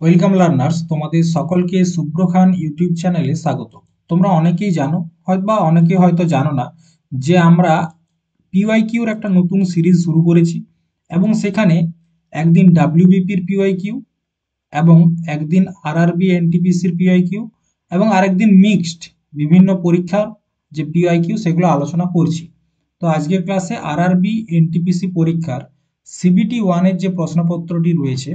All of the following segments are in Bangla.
ওয়েলকাম লার্নার্স, তোমাদের সকলকে শুভ্র খান ইউটিউব চ্যানেলে স্বাগত। তোমরা অনেকেই জানো, হয়তো অনেকে হয়তো জানো না, যে আমরা পিওয়াইকিউর একটা নতুন সিরিজ শুরু করেছি। এবং সেখানে একদিন ডাব্লিউবিপির পিওয়াইকিউ, এবং একদিন আরআরবি এনটিপিসির পিওয়াইকিউ, এবং আরেকদিন মিক্সড বিভিন্ন পরীক্ষার যে পিওয়াইকিউ সেগুলো আলোচনা করছি। তো আজকের ক্লাসে আরআরবি এনটিপিসি পরীক্ষার সিবিটি ওয়ানের যে প্রশ্নপত্রটি রয়েছে,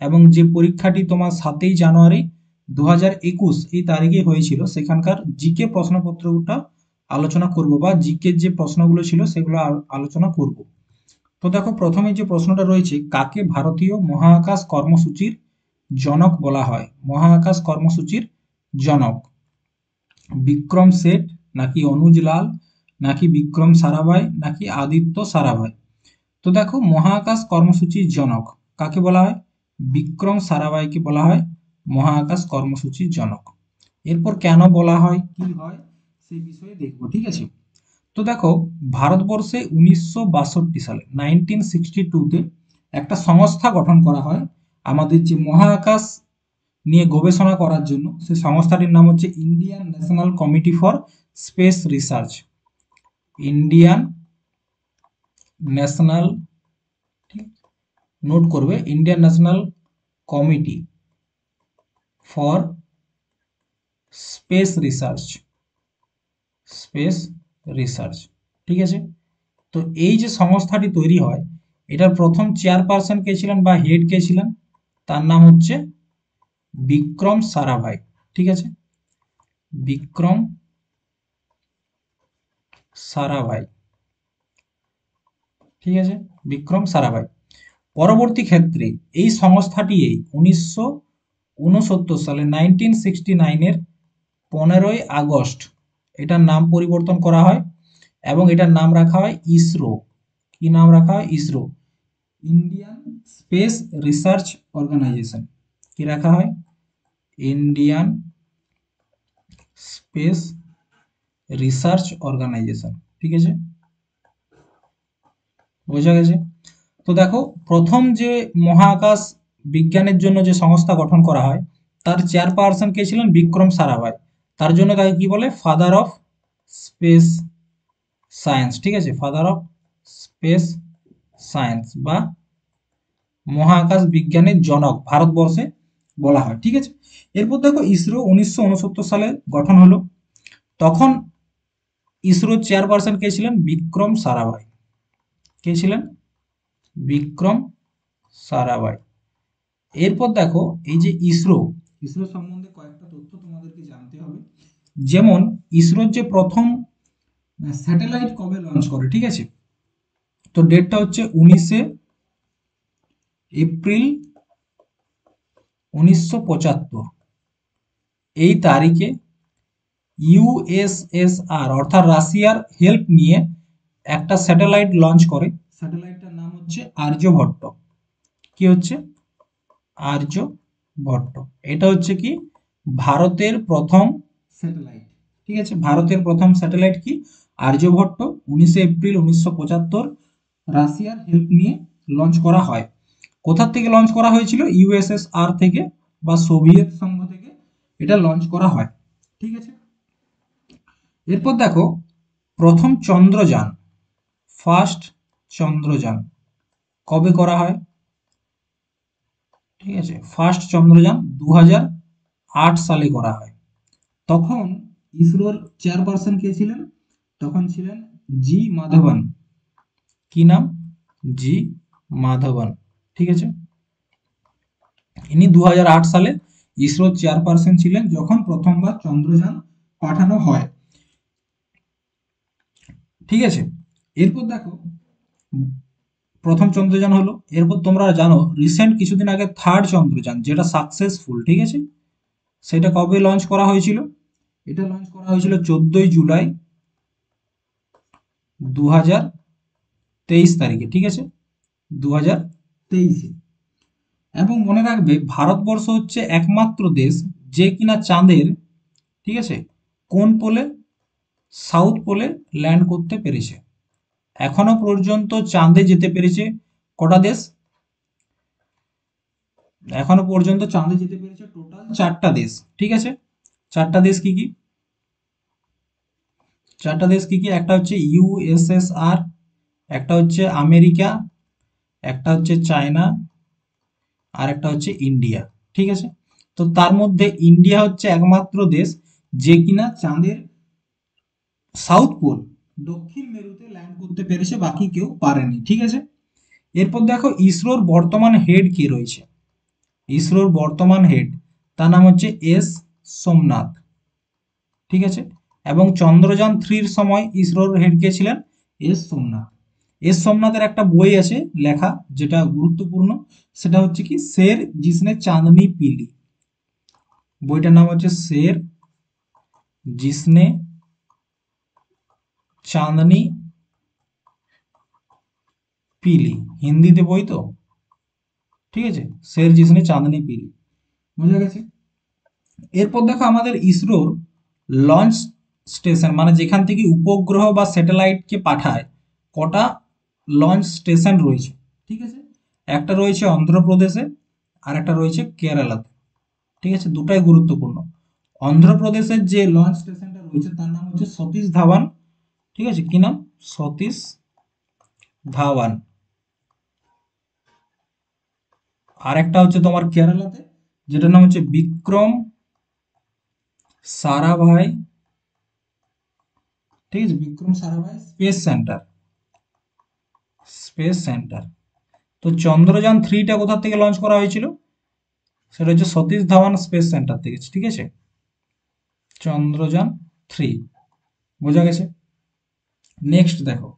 এবং যে পরীক্ষাটি তোমার 7ই জানুয়ারি 2021 এই তারিখে হয়েছিল, সেখানকার জিকে প্রশ্নপত্রটা আলোচনা করব, বা জিকে যে প্রশ্নগুলো ছিল সেগুলো আলোচনা করব। তো দেখো, প্রথমে যে প্রশ্নটা রয়েছে, কাকে ভারতীয় মহাকাশ কর্মসূচির জনক বলা হয়? মহাকাশ কর্মসূচির জনক বিক্রম শেঠ, নাকি অনুজ লাল, নাকি বিক্রম সারাভাই, নাকি আদিত্য সারাভাই? তো দেখো, মহাকাশ কর্মসূচির জনক কাকে বলা হয়? বিক্রম সারাভাইকে বলা হয় মহাকাশ কর্মসূচির জনক। এরপর কেন বলা হয়, কি হয়, সেই বিষয়ে দেখবো, ঠিক আছে? তো দেখো, ভারতবর্ষে 1962 সালে 1962-তে একটা সংস্থা গঠন করা হয় আমাদের যে মহাকাশ নিয়ে গবেষণা করার জন্য। সেই সংস্থাটির নাম হচ্ছে Indian national committee for space research. Indian national, note করবে, Indian national committee for space research. Space research, ঠিক আছে? তো এই যে সংস্থাটি তৈরি হয়, এটার প্রথম চেয়ারপারসন কে ছিলেন বা হেড কে ছিলেন? তার নাম হচ্ছে বিক্রম সারাভাই, ঠিক আছে? বিক্রম সারাভাই, ঠিক আছে? বিক্রম সারাভাই। পরবর্তী ক্ষেত্রে এই সংস্থাটি 1969 সালে 1969-এর 15ই আগস্ট এটার নাম পরিবর্তন করা হয়, এবং এটার নাম রাখা হয় ইসরো। কি নাম রাখা হয়? ISRO, Indian space research organisation. কি রাখা হয়? ইন্ডিয়ান স্পেস রিসার্চ অর্গানাইজেশন, ঠিক আছে? বোঝা গেছে? তো দেখো, প্রথম যে মহাকাশ বিজ্ঞানের জন্য যে সংস্থা গঠন করা হয়, তার চেয়ারপারসন কে ছিলেন? বিক্রম সারাভাই। তার জন্য তাকে কি বলে? ফাদার অফ স্পেস সায়েন্স, ঠিক আছে? ফাদার অফ স্পেস সায়েন্স, বা মহাকাশ বিজ্ঞানের জনক ভারতবর্ষে বলা হয়, ঠিক আছে? এরপর দেখো, ইসরো 1969 সালে গঠন হলো। তখন ইসরোর চেয়ারপারসন কে ছিলেন? বিক্রম সারাভাই। কে ছিলেন? বিক্রম সারাভাই। এরপর দেখো, এই যে ইসরো, ইসরো সম্বন্ধে কয়েকটা তথ্য তোমাদেরকে জানতে হবে। যেমন, ইসরোর যে প্রথম স্যাটেলাইট কবে লঞ্চ করে, ঠিক আছে? তো ডেটটা হচ্ছে 19 এপ্রিল 1975। এই তারিখে ইউএসএসআর অর্থাৎ রাশিয়ার হেল্প নিয়ে একটা স্যাটেলাইট লঞ্চ করে। স্যাটেলাইটটার নাম হচ্ছে আর্যভট্ট। কি হচ্ছে? আর্যভট্ট। এটা হচ্ছে কি? ভারতের প্রথম স্যাটেলাইট, ঠিক আছে? ভারতের প্রথম স্যাটেলাইট কি? আর্যভট্ট। 19 এপ্রিল 1975 রাশিয়ার হেল্প নিয়ে লঞ্চ করা হয়। কোথা থেকে লঞ্চ করা হয়েছিল? ইউএসএসআর থেকে, বা সোভিয়েত সংঘ থেকে এটা লঞ্চ করা হয়, ঠিক আছে? এরপর দেখো, প্রথম চন্দ্রযান, ফার্স্ট চন্দ্রযান কবে করা হয়? ঠিক আছে, ফার্স্ট চন্দ্রযান 2008 সালে করা হয়। তখন ইসরোর চেয়ারপারসন কে ছিলেন? তখন ছিলেন জি মাধবন। কি নাম? জি মাধবন, ঠিক আছে? ইনি 2008 সালে ইসরোর চেয়ারপারসন ছিলেন যখন প্রথমবার চন্দ্রযান পাঠানো হয়, ঠিক আছে? এরপর দেখো, প্রথম চন্দ্রযান হলো। এরপর তোমরা জানো, রিসেন্ট কিছুদিন আগে থার্ড চন্দ্রযান যেটা সাকসেসফুল, ঠিক আছে? সেটা কবে লঞ্চ করা হয়েছিল? এটা লঞ্চ করা হয়েছিল 14ই জুলাই 2023 তারিখে, ঠিক আছে? 2023-এ। এবং মনে রাখবে, ভারতবর্ষ হচ্ছে একমাত্র দেশ যে কিনা চাঁদের, ঠিক আছে, কোন পোলে? সাউথ পোলে ল্যান্ড করতে পেরেছে। এখনো পর্যন্ত চাঁদে যেতে পেরেছে কটা দেশ? এখনো পর্যন্ত চাঁদে যেতে পেরেছে টোটাল 4টা দেশ। ঠিক আছে, 4টা দেশ কি কি? 4টা দেশ কি কি? একটা হচ্ছে ইউএসএসআর, একটা হচ্ছে আমেরিকা, একটা হচ্ছে চায়না, আর একটা হচ্ছে ইন্ডিয়া। ঠিক আছে, তো তার মধ্যে ইন্ডিয়া হচ্ছে একমাত্র দেশ যে কিনা চাঁদের সাউথ পোল, দক্ষিণ মেরুতে ল্যান্ড করতে পেরেছে, বাকি কেউ পারেনি। ঠিক আছে, এরপর দেখো ইসরোর বর্তমান হেড কে রয়েছে। ইসরোর বর্তমান হেড, তার নাম হচ্ছে এস সোমনাথ। ঠিক আছে, এবং চন্দ্রযান 3 সময় ইসরোর হেড কে ছিলেন? এস সোমনাথ। এস সোমনাথের একটা বই আছে লেখা, যেটা গুরুত্বপূর্ণ, সেটা হচ্ছে কি শের জিসনে চাঁদনি পিলি। বইটার নাম হচ্ছে শের জিসনে চাঁদনি পিলি, হিন্দিতে বই তো। ঠিক আছে, শের জিসনে চাঁদনি পিলি, বুঝা গেছে। এরপর দেখো আমাদের ইসরোর লঞ্চ স্টেশন, মানে যেখান থেকে উপগ্রহ বা স্যাটেলাইটকে পাঠায়, কটা লঞ্চ স্টেশন রয়েছে। ঠিক আছে, একটা রয়েছে অন্ধ্রপ্রদেশে, আর একটা রয়েছে কেরালাতে। ঠিক আছে, দুটাই গুরুত্বপূর্ণ। অন্ধ্রপ্রদেশের যে লঞ্চ স্টেশনটা রয়েছে তার নাম হচ্ছে সতীশ ধাওয়ান। ঠিক আছে, কি নাম? সতীশ ধাওয়ান। আর একটা হচ্ছে তোমার কেরালাতে, যেটার নাম হচ্ছে বিক্রম সারাভাই। ঠিক আছে, Vikram Sarabhai space centre, space centre. তো চন্দ্রযান 3টা কোথা থেকে লঞ্চ করা হয়েছিল? সেটা হচ্ছে সতীশ ধাওয়ান স্পেস সেন্টার থেকে। ঠিক আছে, চন্দ্রযান 3, বোঝা গেছে। নেক্সট দেখো,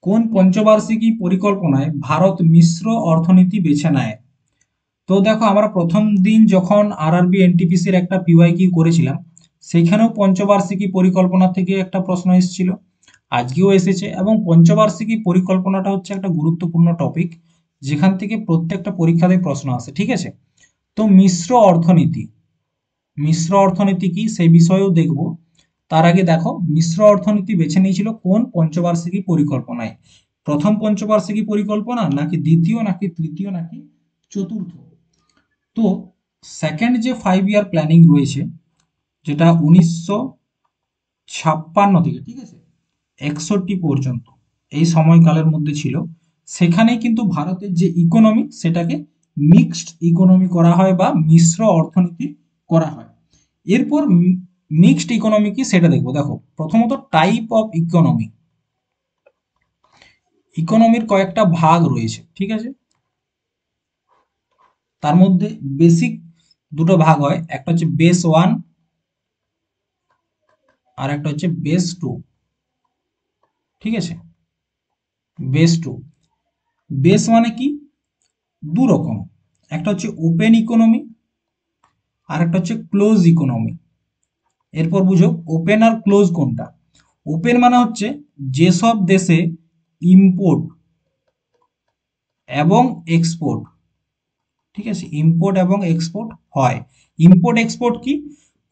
কোন পঞ্চবার্ষিকী পরিকল্পনায় ভারত মিশ্র অর্থনীতি বেছে নেয়? তো দেখো আমরা প্রথম দিন যখন আরআরবি এনটিপিসির একটা পিওয়াইকিউ করেছিলাম, সেখানেও পঞ্চবার্ষিকী পরিকল্পনা থেকে একটা প্রশ্ন এসেছিল, আজকেও এসেছে। এবং পঞ্চবার্ষিকী পরিকল্পনাটা হচ্ছে একটা গুরুত্বপূর্ণ টপিক, যেখান থেকে প্রত্যেকটা পরীক্ষাতে প্রশ্ন আসে। ঠিক আছে, তো মিশ্র অর্থনীতি, মিশ্র অর্থনীতি কি সেই বিষয়েও দেখব। তার আগে দেখো মিশ্র অর্থনীতি বেছে নিয়েছিল কোন পঞ্চবার্ষিকী পরিকল্পনায়? প্রথম পঞ্চবার্ষিকী পরিকল্পনা, নাকি দ্বিতীয়, নাকি তৃতীয়, নাকি চতুর্থ? তো সেকেন্ড যে 5 ইয়ার প্ল্যানিং রয়েছে, যেটা 1956 থেকে, ঠিক আছে, 61 পর্যন্ত এই সময়কালের মধ্যে ছিল, সেখানেই কিন্তু ভারতের যে ইকোনমি সেটাকে মিক্সড ইকোনমি করা হয় বা মিশ্র অর্থনীতি করা হয়। এরপর মিক্সড ইকোনমি কি সেটা দেখবো। দেখো প্রথমত টাইপ অফ ইকোনমি, ইকোনমির কয়েকটা ভাগ রয়েছে। ঠিক আছে, তার মধ্যে বেসিক দুটো ভাগ হয়, একটা হচ্ছে বেস 1 আর একটা হচ্ছে বেস 2। ঠিক আছে, বেস 2, বেস মানে কি দু রকম, একটা হচ্ছে ওপেন ইকোনমি আর একটা হচ্ছে ক্লোজ ইকোনমি। এরপর বুঝো ওপেন আর ক্লোজ কোনটা। ওপেন মানে হচ্ছে যেসব দেশে ইম্পোর্ট এবং এক্সপোর্ট, ঠিক আছে, ইম্পোর্ট এবং এক্সপোর্ট হয়। ইম্পোর্ট এক্সপোর্ট কি?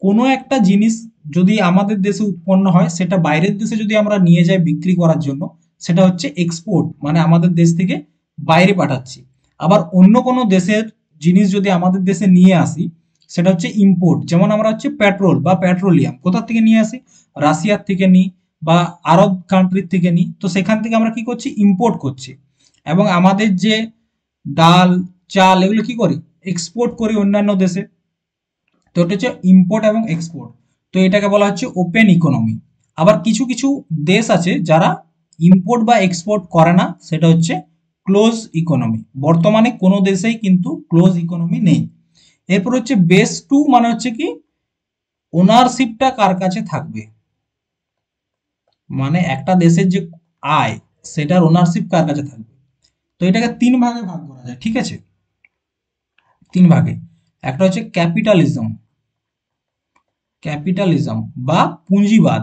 কোনো একটা জিনিস যদি আমাদের দেশে উৎপন্ন হয়, সেটা বাইরের দেশে যদি আমরা নিয়ে যাই বিক্রি করার জন্য, সেটা হচ্ছে এক্সপোর্ট, মানে আমাদের দেশ থেকে বাইরে পাঠাচ্ছি। আবার অন্য কোনো দেশের জিনিস যদি আমাদের দেশে নিয়ে আসি, সেটা হচ্ছে ইম্পোর্ট। যেমন আমরা হচ্ছে পেট্রোল বা পেট্রোলিয়াম কোথা থেকে নিয়ে আসি? রাশিয়ার থেকে নিই বা আরব কান্ট্রির থেকে নিই, তো সেখান থেকে আমরা কি করছি? ইম্পোর্ট করছি। এবং আমাদের যে ডাল, চাল, এগুলো কি করি? এক্সপোর্ট করি অন্যান্য দেশে। তো এটা হচ্ছে ইম্পোর্ট এবং এক্সপোর্ট। তো এটাকে বলা হচ্ছে ওপেন ইকোনমি। আবার কিছু কিছু দেশ আছে যারা ইম্পোর্ট বা এক্সপোর্ট করে না, সেটা হচ্ছে ক্লোজ ইকোনমি। বর্তমানে কোনো দেশেই কিন্তু ক্লোজ ইকোনমি নেই। এরপর হচ্ছে বেস 2, মানে হচ্ছে কি ওনারশিপটা কার কাছে থাকবে, মানে একটা দেশের যে আয় সেটার ওনারশিপ কার কাছে থাকবে। তো এটাকে 3 ভাগে ভাগ করা যায়। ঠিক আছে, 3 ভাগে। একটা হচ্ছে ক্যাপিটালিজম, ক্যাপিটালিজম বা পুঁজিবাদ।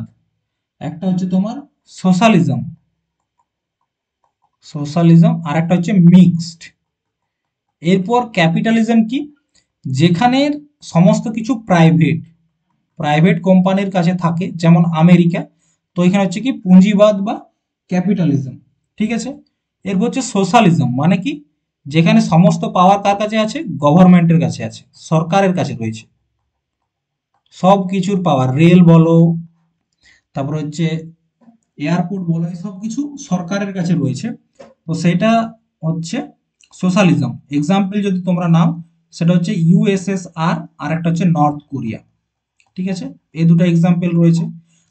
একটা হচ্ছে তোমার সোশ্যালিজম, সোশ্যালিজম, আর একটা হচ্ছে মিক্সড। এরপর ক্যাপিটালিজম কি? যেখানে সমস্ত কিছু প্রাইভেট, প্রাইভেট কোম্পানির কাছে থাকে, যেমন আমেরিকা। তো এখানে হচ্ছে কি পুঁজিবাদ বা ক্যাপিটালিজম। ঠিক আছে, এরপর হচ্ছে সোশ্যালিজম, মানে কি যেখানে সমস্ত পাওয়ার কার কাছে আছে, গভর্নমেন্টের কাছে আছে, সরকারের কাছে রয়েছে সব কিছুর পাওয়ার, রেল বলো, তারপর হচ্ছে এয়ারপোর্ট বলো, এই সব কিছু সরকারের কাছে রয়েছে। তো সেটা হচ্ছে সোশ্যালিজম। এক্সাম্পল যদি তোমরা নাও, সেটা হচ্ছে ইউএসএসআর, আর একটা হচ্ছে নর্থ কোরিয়া। ঠিক আছে, এই দুটো এক্সাম্পল রয়েছে।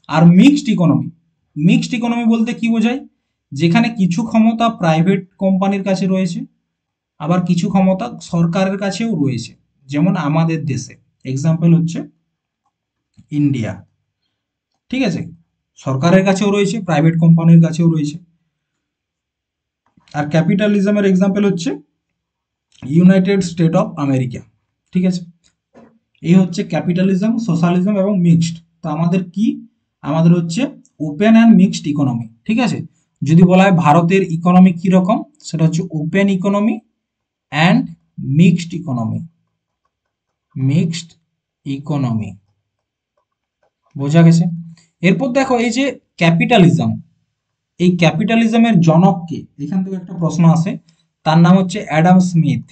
আর মিক্সড ইকোনমি, মিক্সড ইকোনমি বলতে কি বোঝায়, যেখানে কিছু ক্ষমতা প্রাইভেট কোম্পানির কাছে রয়েছে, আবার কিছু ক্ষমতা সরকারের কাছেও রয়েছে, যেমন আমাদের দেশে এক্সাম্পল হচ্ছে ইন্ডিয়া। ঠিক আছে, সরকারের কাছেও রয়েছে, প্রাইভেট কোম্পানির কাছেও রয়েছে। আর ক্যাপিটালিজমের এক্সাম্পল হচ্ছে ইউনাইটেড স্টেট অফ আমেরিকা। ঠিক আছে, এই হচ্ছে ক্যাপিটালিজম, সোশ্যালিজম এবং মিক্সড। তো আমাদের কি, আমাদের হচ্ছে ওপেন অ্যান্ড মিক্সড ইকোনমি। ঠিক আছে, যদি বলা হয় ভারতের ইকোনমি কি রকম, সেটা হচ্ছে open economy and mixed economy. Mixed economy, বোঝা গেছে? এরপর দেখো এই যে ক্যাপিটালিজম, এই ক্যাপিটালিজমের জনক কে, এখান থেকে একটা প্রশ্ন আসে। তার নাম হচ্ছে অ্যাডাম স্মিথ।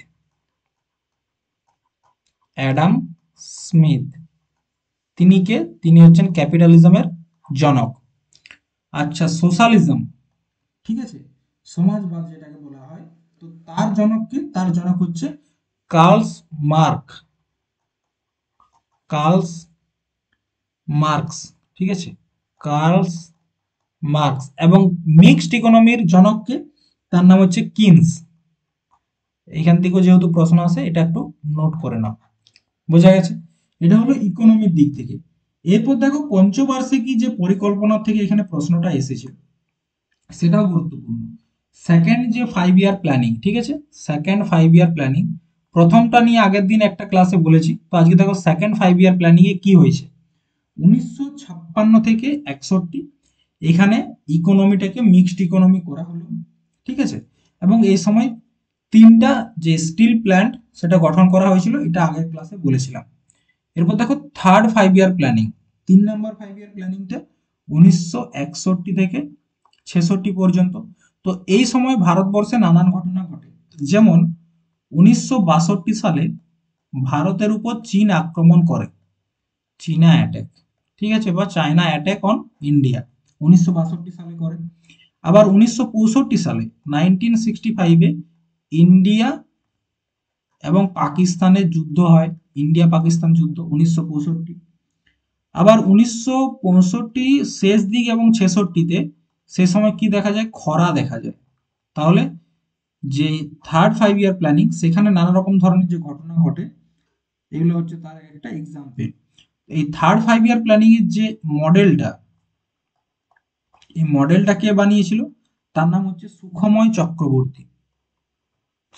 অ্যাডাম স্মিথ, তিনি কে? তিনি হচ্ছেন ক্যাপিটালিজমের জনক। আচ্ছা, সোশ্যালিজম, ঠিক আছে, সমাজবাদ যেটাকে বলা হয়, তো তার জনক কে? তার জনক হচ্ছে কার্লস মার্ক, কার্লস মার্কস। ঠিক আছে, কার্লস মার্কস। এবং মিক্সড ইকোনমির জনক কে? তার নাম হচ্ছে কিনস। এখান থেকেও যেহেতু প্রশ্ন আসে, এটা একটু নোট করে নাও। বোঝা গেছে? এটা হলো ইকোনমির দিক থেকে। এরপর দেখো পঞ্চবার্ষিকী যে পরিকল্পনা থেকে এখানে প্রশ্নটা এসেছে, সেটাও গুরুত্বপূর্ণ। সেকেন্ড যে 5 ইয়ার প্ল্যানিং, ঠিক আছে, সেকেন্ড 5 ইয়ার প্ল্যানিং, প্রথমটা নিয়ে আগের দিন একটা ক্লাসে বলেছি, তো আজকে দেখো সেকেন্ড 5 ইয়ার প্ল্যানিং এ কি হয়েছে। 1956 থেকে 61 এখানে ইকোনমিটাকে মিক্সড ইকোনমি করা হলো। ঠিক আছে, এবং এই সময় তিনটা যে স্টিল প্ল্যান্ট সেটা গঠন করা হয়েছিল, এটা আগের ক্লাসে বলেছিলাম। এরপর দেখো থার্ড 5 ইয়ার প্ল্যানিং, 3 নম্বর 5 ইয়ার প্ল্যানিংটা 1961 থেকে 66 পর্যন্ত। তো এই সময় ভারতবর্ষে নানান ঘটনা ঘটে, যেমন 1962 সালে ভারতের উপর চীন আক্রমণ করে, চীনা অ্যাটাক। ঠিক আছে, বা চায়না অ্যাটাক অন ইন্ডিয়া 1962 সালে করে। আবার 1965 সালে 1965-এ ইন্ডিয়া এবং পাকিস্তানের যুদ্ধ হয়, ইন্ডিয়া পাকিস্তান যুদ্ধ 1965। আবার 1965 শেষ দিক এবং 66-তে সে সময় কি দেখা যায়, খরা দেখা যায়। তাহলে যে থার্ড 5 ইয়ার প্ল্যানিং, সেখানে নানা রকম ধরনের যে ঘটনা ঘটে, এগুলো হচ্ছে তার একটা এক্সাম্পল। এই থার্ড 5 ইয়ার প্ল্যানিং এর যে মডেলটা, এই মডেলটা কে বানিয়েছিল, তার নাম হচ্ছে সুখময় চক্রবর্তী।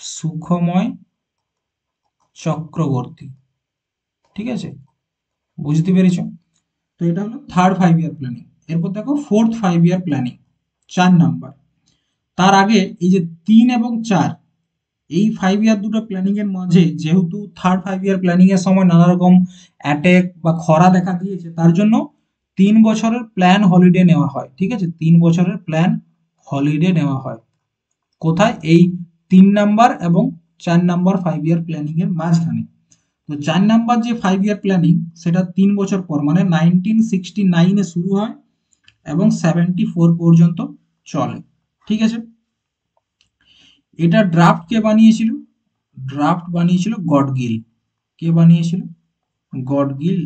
সুখময় চক্রবর্তী। ঠিক আছে, বুঝতে পেরেছ? তো এটা হলো থার্ড 5 ইয়ার প্ল্যানিং। এরপর দেখো ফোর্থ 5 ইয়ার প্ল্যানিং, 4 নাম্বার। তার আগে এই যে 3 এবং 4, এই 5 ইয়ার দুটো প্ল্যানিং এর মাঝে, যেহেতু থার্ড 5 ইয়ার প্ল্যানিং এর সময় নানা রকম অ্যাটেক বা খরা দেখা দিয়েছে, তার জন্য 3 বছরের প্ল্যান হলিডে নেওয়া হয়। ঠিক আছে, 3 বছরের প্ল্যান হলিডে নেওয়া হয়। কোথায়? এই 3 নাম্বার এবং 4 নাম্বার 5 ইয়ার প্ল্যানিং এর মাঝখানে। তো 4 নাম্বার যে 5 ইয়ার প্ল্যানিং, সেটা 3 বছর পর, মানে 1969-এ শুরু হয় এবং 74 পর্যন্ত চলে। ঠিক আছে, এটা ড্রাফট কে বানিয়েছিল? ড্রাফট বানিয়েছিল গডগিল। কে বানিয়েছিল? গডগিল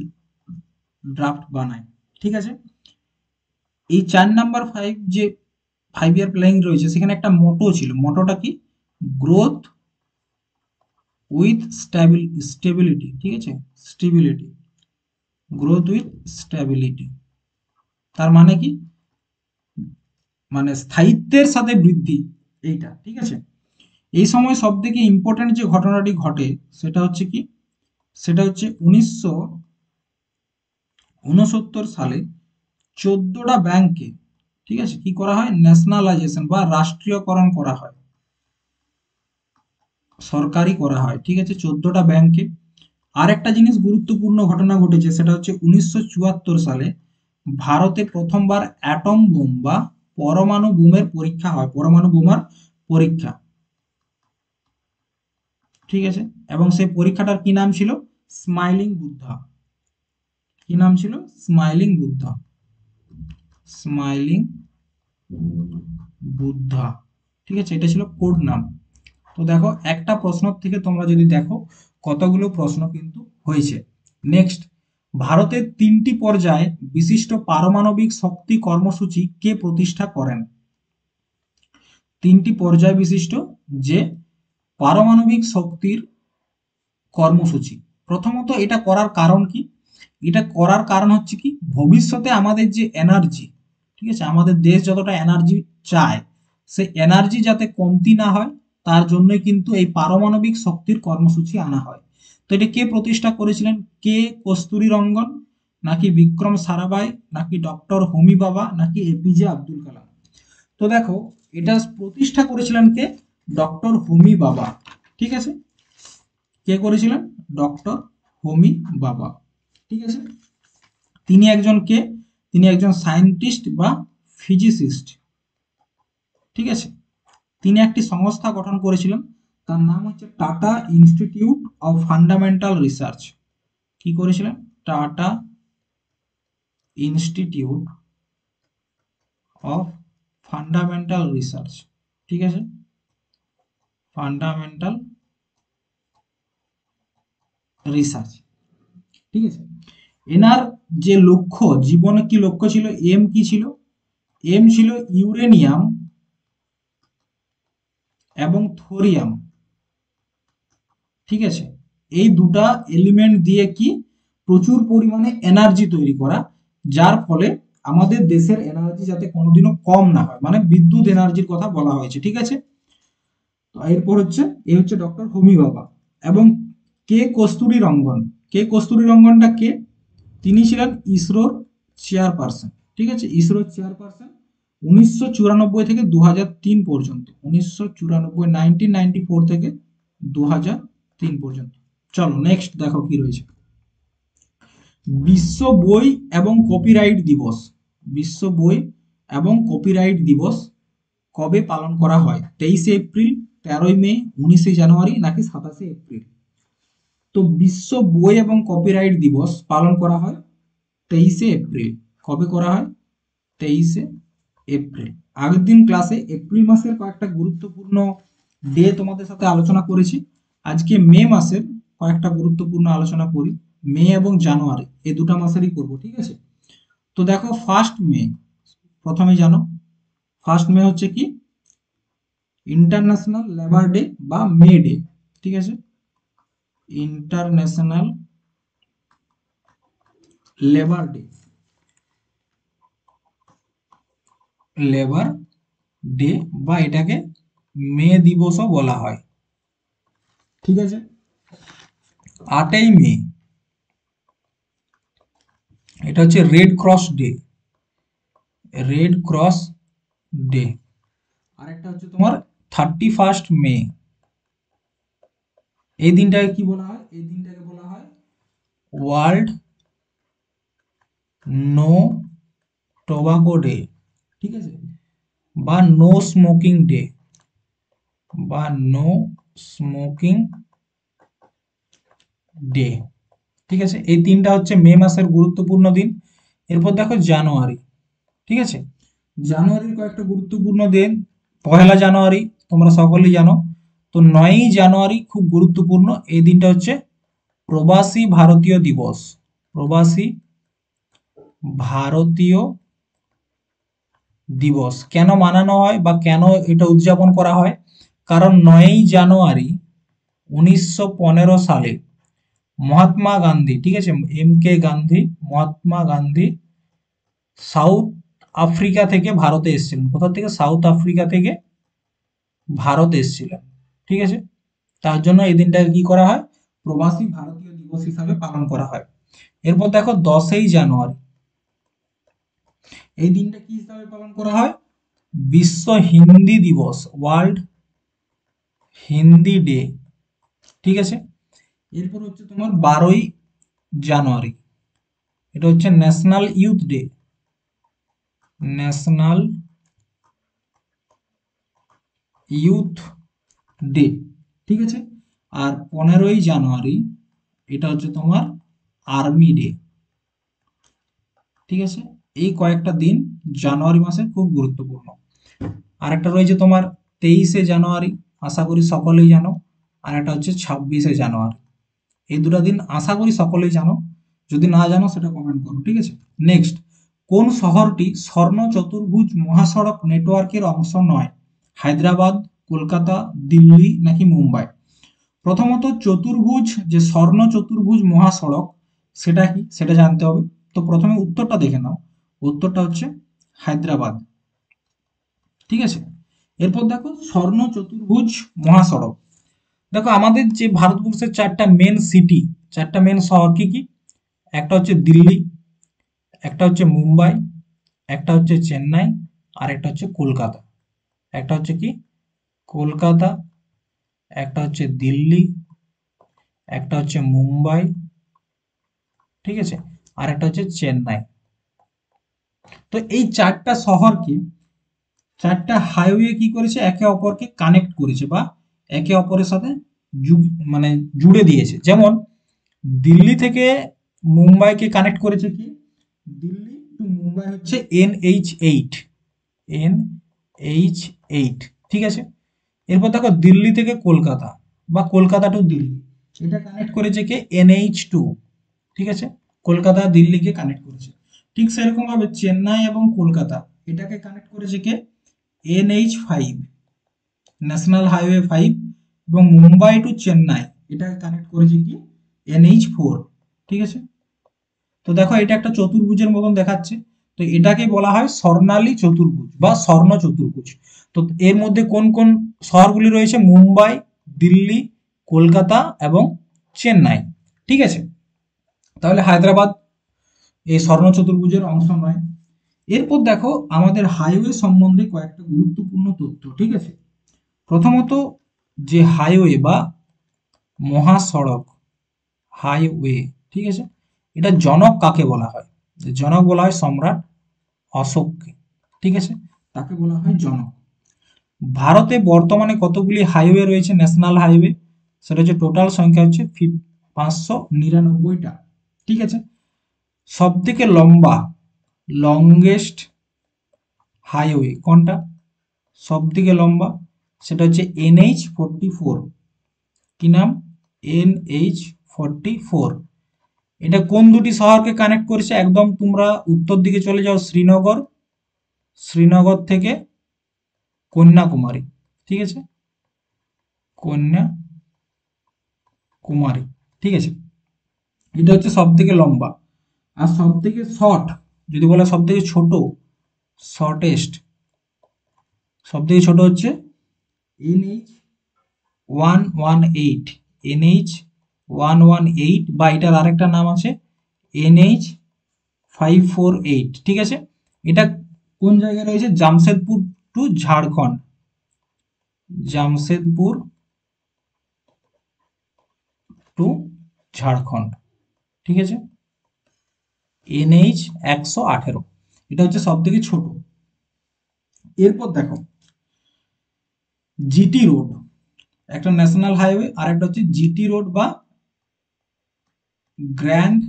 ড্রাফট বানায়। ঠিক আছে, এই 4 নাম্বার যে 5 ইয়ার প্ল্যানিং রয়েছে, সেখানে একটা মোটো ছিল। মোটোটা কি? Growth with stability. ঠিক আছে, স্টেবিলিটি, গ্রোথ উইথ স্টেবিলিটি। তার মানে কি? মানে স্থায়িত্বের সাথে বৃদ্ধি, এইটা। ঠিক আছে, এই সময় সব থেকে ইম্পর্টেন্ট যে ঘটনাটি ঘটে, সেটা হচ্ছে কি, সেটা হচ্ছে 1969 সালে 14টা ব্যাংকে, ঠিক আছে, কি করা হয়, ন্যাশনালাইজেশন বা রাষ্ট্রীয়করণ করা হয়, সরকারি করা হয়। ঠিক আছে, 14টা ব্যাংকে। আর একটা জিনিস গুরুত্বপূর্ণ ঘটনা ঘটেছে, সেটা হচ্ছে 1974 সালে ভারতে প্রথমবার অ্যাটম বোম বা পরমাণু বোমের পরীক্ষা হয়, পরমাণু বোমার পরীক্ষা। ঠিক আছে, এবং সেই পরীক্ষাটার কি নাম ছিল? স্মাইলিং বুদ্ধা। কি নাম ছিল? স্মাইলিং বুদ্ধা। স্মাইলিং বুদ্ধা। ঠিক আছে, এটা ছিল কোড নাম। তো দেখো একটা প্রশ্ন থেকে তোমরা যদি দেখো কতগুলো প্রশ্ন কিন্তু হয়েছে। নেক্সট, ভারতের 3টি পর্যায়ে বিশিষ্ট পারমাণবিক শক্তি কর্মসূচি কে প্রতিষ্ঠা করেন? 3টি পর্যায় বিশিষ্ট যে পারমাণবিক শক্তির কর্মসূচি। প্রথমত এটা করার কারণ কি? এটা করার কারণ হচ্ছে কি, ভবিষ্যতে আমাদের যে এনার্জি, ঠিক আছে, আমাদের দেশ যতটা এনার্জি চায় সেই এনার্জি যাতে কমতি না হয় তার জন্যই কিন্তু এই পারমাণবিক শক্তির কর্মসূচি আনা হয়। তো এটা কে প্রতিষ্ঠা করেছিলেন? কে কস্তুরী রঙ্গন, নাকি বিক্রম সারাভাই, নাকি ডক্টর হোমি বাবা, নাকি এপিজে আব্দুল কালাম? তো দেখো এটা প্রতিষ্ঠা করেছিলেন কে? ডক্টর হোমি বাবা। ঠিক আছে, কে করেছিলেন? ডক্টর হোমি বাবা। ঠিক আছে, তিনি একজন কে? তিনি একজন সায়েন্টিস্ট বা ফিজিসিস্ট। ঠিক আছে, তিনি একটি সংস্থা গঠন করেছিলেন, তার নাম হচ্ছে tata institute of fundamental research. কি করেছিলেন? Tata institute of fundamental research. ঠিক আছে, ফান্ডামেন্টাল রিসার্চ। ঠিক আছে, এনার যে লক্ষ্য, জীবনে কি লক্ষ্য ছিল, এম কি ছিল? এম ছিল ইউরেনিয়াম এবং থোরিয়াম। ঠিক আছে, এই দুটা এলিমেন্ট দিয়ে কি প্রচুর পরিমাণে এনার্জি তৈরি করা, যার ফলে আমাদের দেশের এনার্জি যাতে কোনোদিনও কম না হয়, মানে বিদ্যুৎ এনার্জির কথা বলা হয়েছে। ঠিক আছে, তো এরপর হচ্ছে এই হচ্ছে ডক্টর হোমি বাবা। এবং কে কস্তুরী রঙ্গন। কে কস্তুরী রঙ্গনটা কে? তিনি ছিলেন ইসরোর চেয়ারপারসন। ঠিক আছে, ইসরোর চেয়ারপারসন 1994 থেকে 2003 পর্যন্ত। 1994, 1994 থেকে 2003 পর্যন্ত। চলো নেক্সট দেখো কি রয়েছে। বিশ্ব বই এবং কপিরাইট দিবস। বিশ্ব বই এবং কপিরাইট দিবস কবে পালন করা হয়? 23 এপ্রিল, 13ই মে, 19 জানুয়ারি, নাকি 27 এপ্রিল? তো বিশ্ব বই এবং কপিরাইট দিবস পালন করা হয় 23 এপ্রিল। কবে করা হয়? 23 এপ্রিল। আগের দিন ক্লাসে এপ্রিল মাসের কয়েকটা গুরুত্বপূর্ণ ডে তোমাদের সাথে আলোচনা করেছি। আজকে মে মাসের কয়েকটা গুরুত্বপূর্ণ আলোচনা করি। মে এবং জানুয়ারি এই দুটো মাসেরই করব। ঠিক আছে, তো দেখো 1 মে, প্রথমে জানো 1 মে হচ্ছে কি? ইন্টারন্যাশনাল লেবার ডে বা মে ডে। ঠিক আছে, international labour day, labour day, বা এটাকে মে দিবসও বলা হয়। ঠিক আছে, 8ই মে, এটা হচ্ছে red cross day. Red cross day. আরেকটা হচ্ছে তোমার 31 মে। এই দিনটাকে কি বলা হয়? এই দিনটাকে বলা হয় ওয়ার্ল্ড নো টোবাকো ডে। ঠিক আছে, বা নো স্মোকিং ডে, বা নো স্মোকিং ডে। ঠিক আছে, এই তিনটা হচ্ছে মে মাসের গুরুত্বপূর্ণ দিন। এরপর দেখো জানুয়ারি। ঠিক আছে, জানুয়ারির কয়েকটা গুরুত্বপূর্ণ দিন। 1লা জানুয়ারি তোমরা সকলেই জানো। তো 9ই জানুয়ারি খুব গুরুত্বপূর্ণ, এই দিনটা হচ্ছে প্রবাসী ভারতীয় দিবস। প্রবাসী ভারতীয় দিবস কেন মানানো হয় বা কেন এটা উদযাপন করা হয়? কারণ 9ই জানুয়ারি 1915 সালে মহাত্মা গান্ধী, ঠিক আছে, MK Gandhi, Mahatma Gandhi south Africa থেকে ভারতে এসেছিলেন। কোথা থেকে? সাউথ আফ্রিকা থেকে ভারত এসেছিলেন। ঠিক আছে, তার জন্য এই দিনটাকে কি করা হয়? প্রবাসী ভারতীয় দিবস হিসাবে পালন করা হয়। এরপর দেখো 10ই জানুয়ারি, এই দিনটা কি হিসাবে পালন করা হয়? বিশ্ব হিন্দি দিবস, ওয়ার্ল্ড হিন্দি ডে। ঠিক আছে, এরপর হচ্ছে তোমার 12ই জানুয়ারি, এটা হচ্ছে national youth day. National youth day. ঠিক আছে, আর 15ই জানুয়ারি এটা হচ্ছে তোমার আর্মি ডে। ঠিক আছে, এই কয়েকটা দিন জানুয়ারি মাসের খুব গুরুত্বপূর্ণ। আর একটা রয়েছে তোমার 23শে জানুয়ারি, আশা করি সকলেই জানো। আর একটা হচ্ছে 26শে জানুয়ারি। এই দুটো দিন আশা করি সকলেই জানো, যদি না জানো সেটা কমেন্ট করো। ঠিক আছে, নেক্সট, কোন শহরটি স্বর্ণ চতুর্ভুজ মহাসড়ক নেটওয়ার্কের অংশ নয়? হায়দ্রাবাদ, কলকাতা, দিল্লি নাকি মুম্বাই? প্রথমত চতুর্ভুজ, যে স্বর্ণ চতুর্ভুজ মহাসড়ক সেটা কি সেটা জানতে হবে। তো প্রথমে উত্তরটা দেখে নাও, উত্তরটা হচ্ছে হায়দ্রাবাদ। ঠিক আছে, এরপর দেখো স্বর্ণ চতুর্ভুজ মহাসড়ক। দেখো আমাদের যে ভারতবর্ষের চারটা মেন সিটি, চারটা মেন শহর কি কি? একটা হচ্ছে দিল্লি, একটা হচ্ছে মুম্বাই, একটা হচ্ছে চেন্নাই, আর একটা হচ্ছে কলকাতা। একটা হচ্ছে কি কলকাতা, একটা হচ্ছে দিল্লি, একটা হচ্ছে মুম্বাই, ঠিক আছে, আর একটা হচ্ছে চেন্নাই। তো এই চারটা শহরকে, চারটা হাইওয়ে কি করেছে, একে অপরকে কানেক্ট করেছে বা একে অপরের সাথে মানে জুড়ে দিয়েছে। যেমন দিল্লি থেকে মুম্বাইকে কানেক্ট করেছে কি, দিল্লি টু মুম্বাই হচ্ছে NH8, NH8, ঠিক আছে। এরপর দেখো দিল্লি থেকে কলকাতা বা কলকাতা টু দিল্লি, এটা কানেক্ট করেছে কে, NH2, ঠিক আছে, কলকাতা দিল্লিকে কানেক্ট করেছে। ঠিক সেরকম ভাবে চেন্নাই এবং কলকাতা এটাকে কানেক্ট করেছে কে, NH5, ন্যাশনাল হাইওয়ে 5। এবং মুম্বাই টু চেন্নাই এটাকে কানেক্ট করেছে কি, NH4, ঠিক আছে। তো দেখো এটা একটা চতুর্ভুজের মতন দেখাচ্ছে, তো এটাকে বলা হয় স্বর্ণালী চতুর্ভুজ বা স্বর্ণ চতুর্ভুজ। তো এর মধ্যে কোন কোন শহরগুলি রয়েছে? মুম্বাই, দিল্লি, কলকাতা এবং চেন্নাই, ঠিক আছে। তাহলে হায়দ্রাবাদ এই স্বর্ণ চতুর্ভুজের অংশ নয়। এরপর দেখো আমাদের হাইওয়ে সম্বন্ধে কয়েকটা গুরুত্বপূর্ণ তথ্য, ঠিক আছে। প্রথমত, যে হাইওয়ে বা মহাসড়ক, হাইওয়ে, ঠিক আছে, এটা জনক কাকে বলা হয়? জনক বলা হয় সম্রাট অশোককে, ঠিক আছে, তাকে বলা হয় জনক। ভারতে বর্তমানে কতগুলি হাইওয়ে রয়েছে, ন্যাশনাল হাইওয়ে? সেটা হচ্ছে টোটাল সংখ্যা হচ্ছে 599টা, ঠিক আছে। সব থেকে লম্বা, লংগেস্ট হাইওয়ে কোনটা? সব থেকে লম্বা সেটা হচ্ছে NH44। কি নাম? NH44। এটা কোন দুটি শহরকে কানেক্ট করেছে? একদম তোমরা উত্তর দিকে চলে যাও, শ্রীনগর, শ্রীনগর থেকে কন্যাকুমারী, ঠিক আছে, কন্যাকুমারী, ঠিক আছে। এটা হচ্ছে সব থেকে লম্বা। আর সব থেকে শর্ট, যদি বলা সব থেকে ছোট, শর্টেস্ট, সব থেকে ছোট হচ্ছে NH118, NH118, বা এটার আরেকটা নাম আছে NH548, ঠিক আছে। এটা কোন জায়গায় রয়েছে? জামশেদপুর টু ঝাড়খণ্ড, জামশেদপুর টু ঝাড়খণ্ড, ঠিক আছে, NH118। এটা হচ্ছে সব থেকে ছোট। এরপর দেখো জিটি রোড, একটা ন্যাশনাল হাইওয়ে, আর একটা হচ্ছে জিটি রোড বা গ্র্যান্ড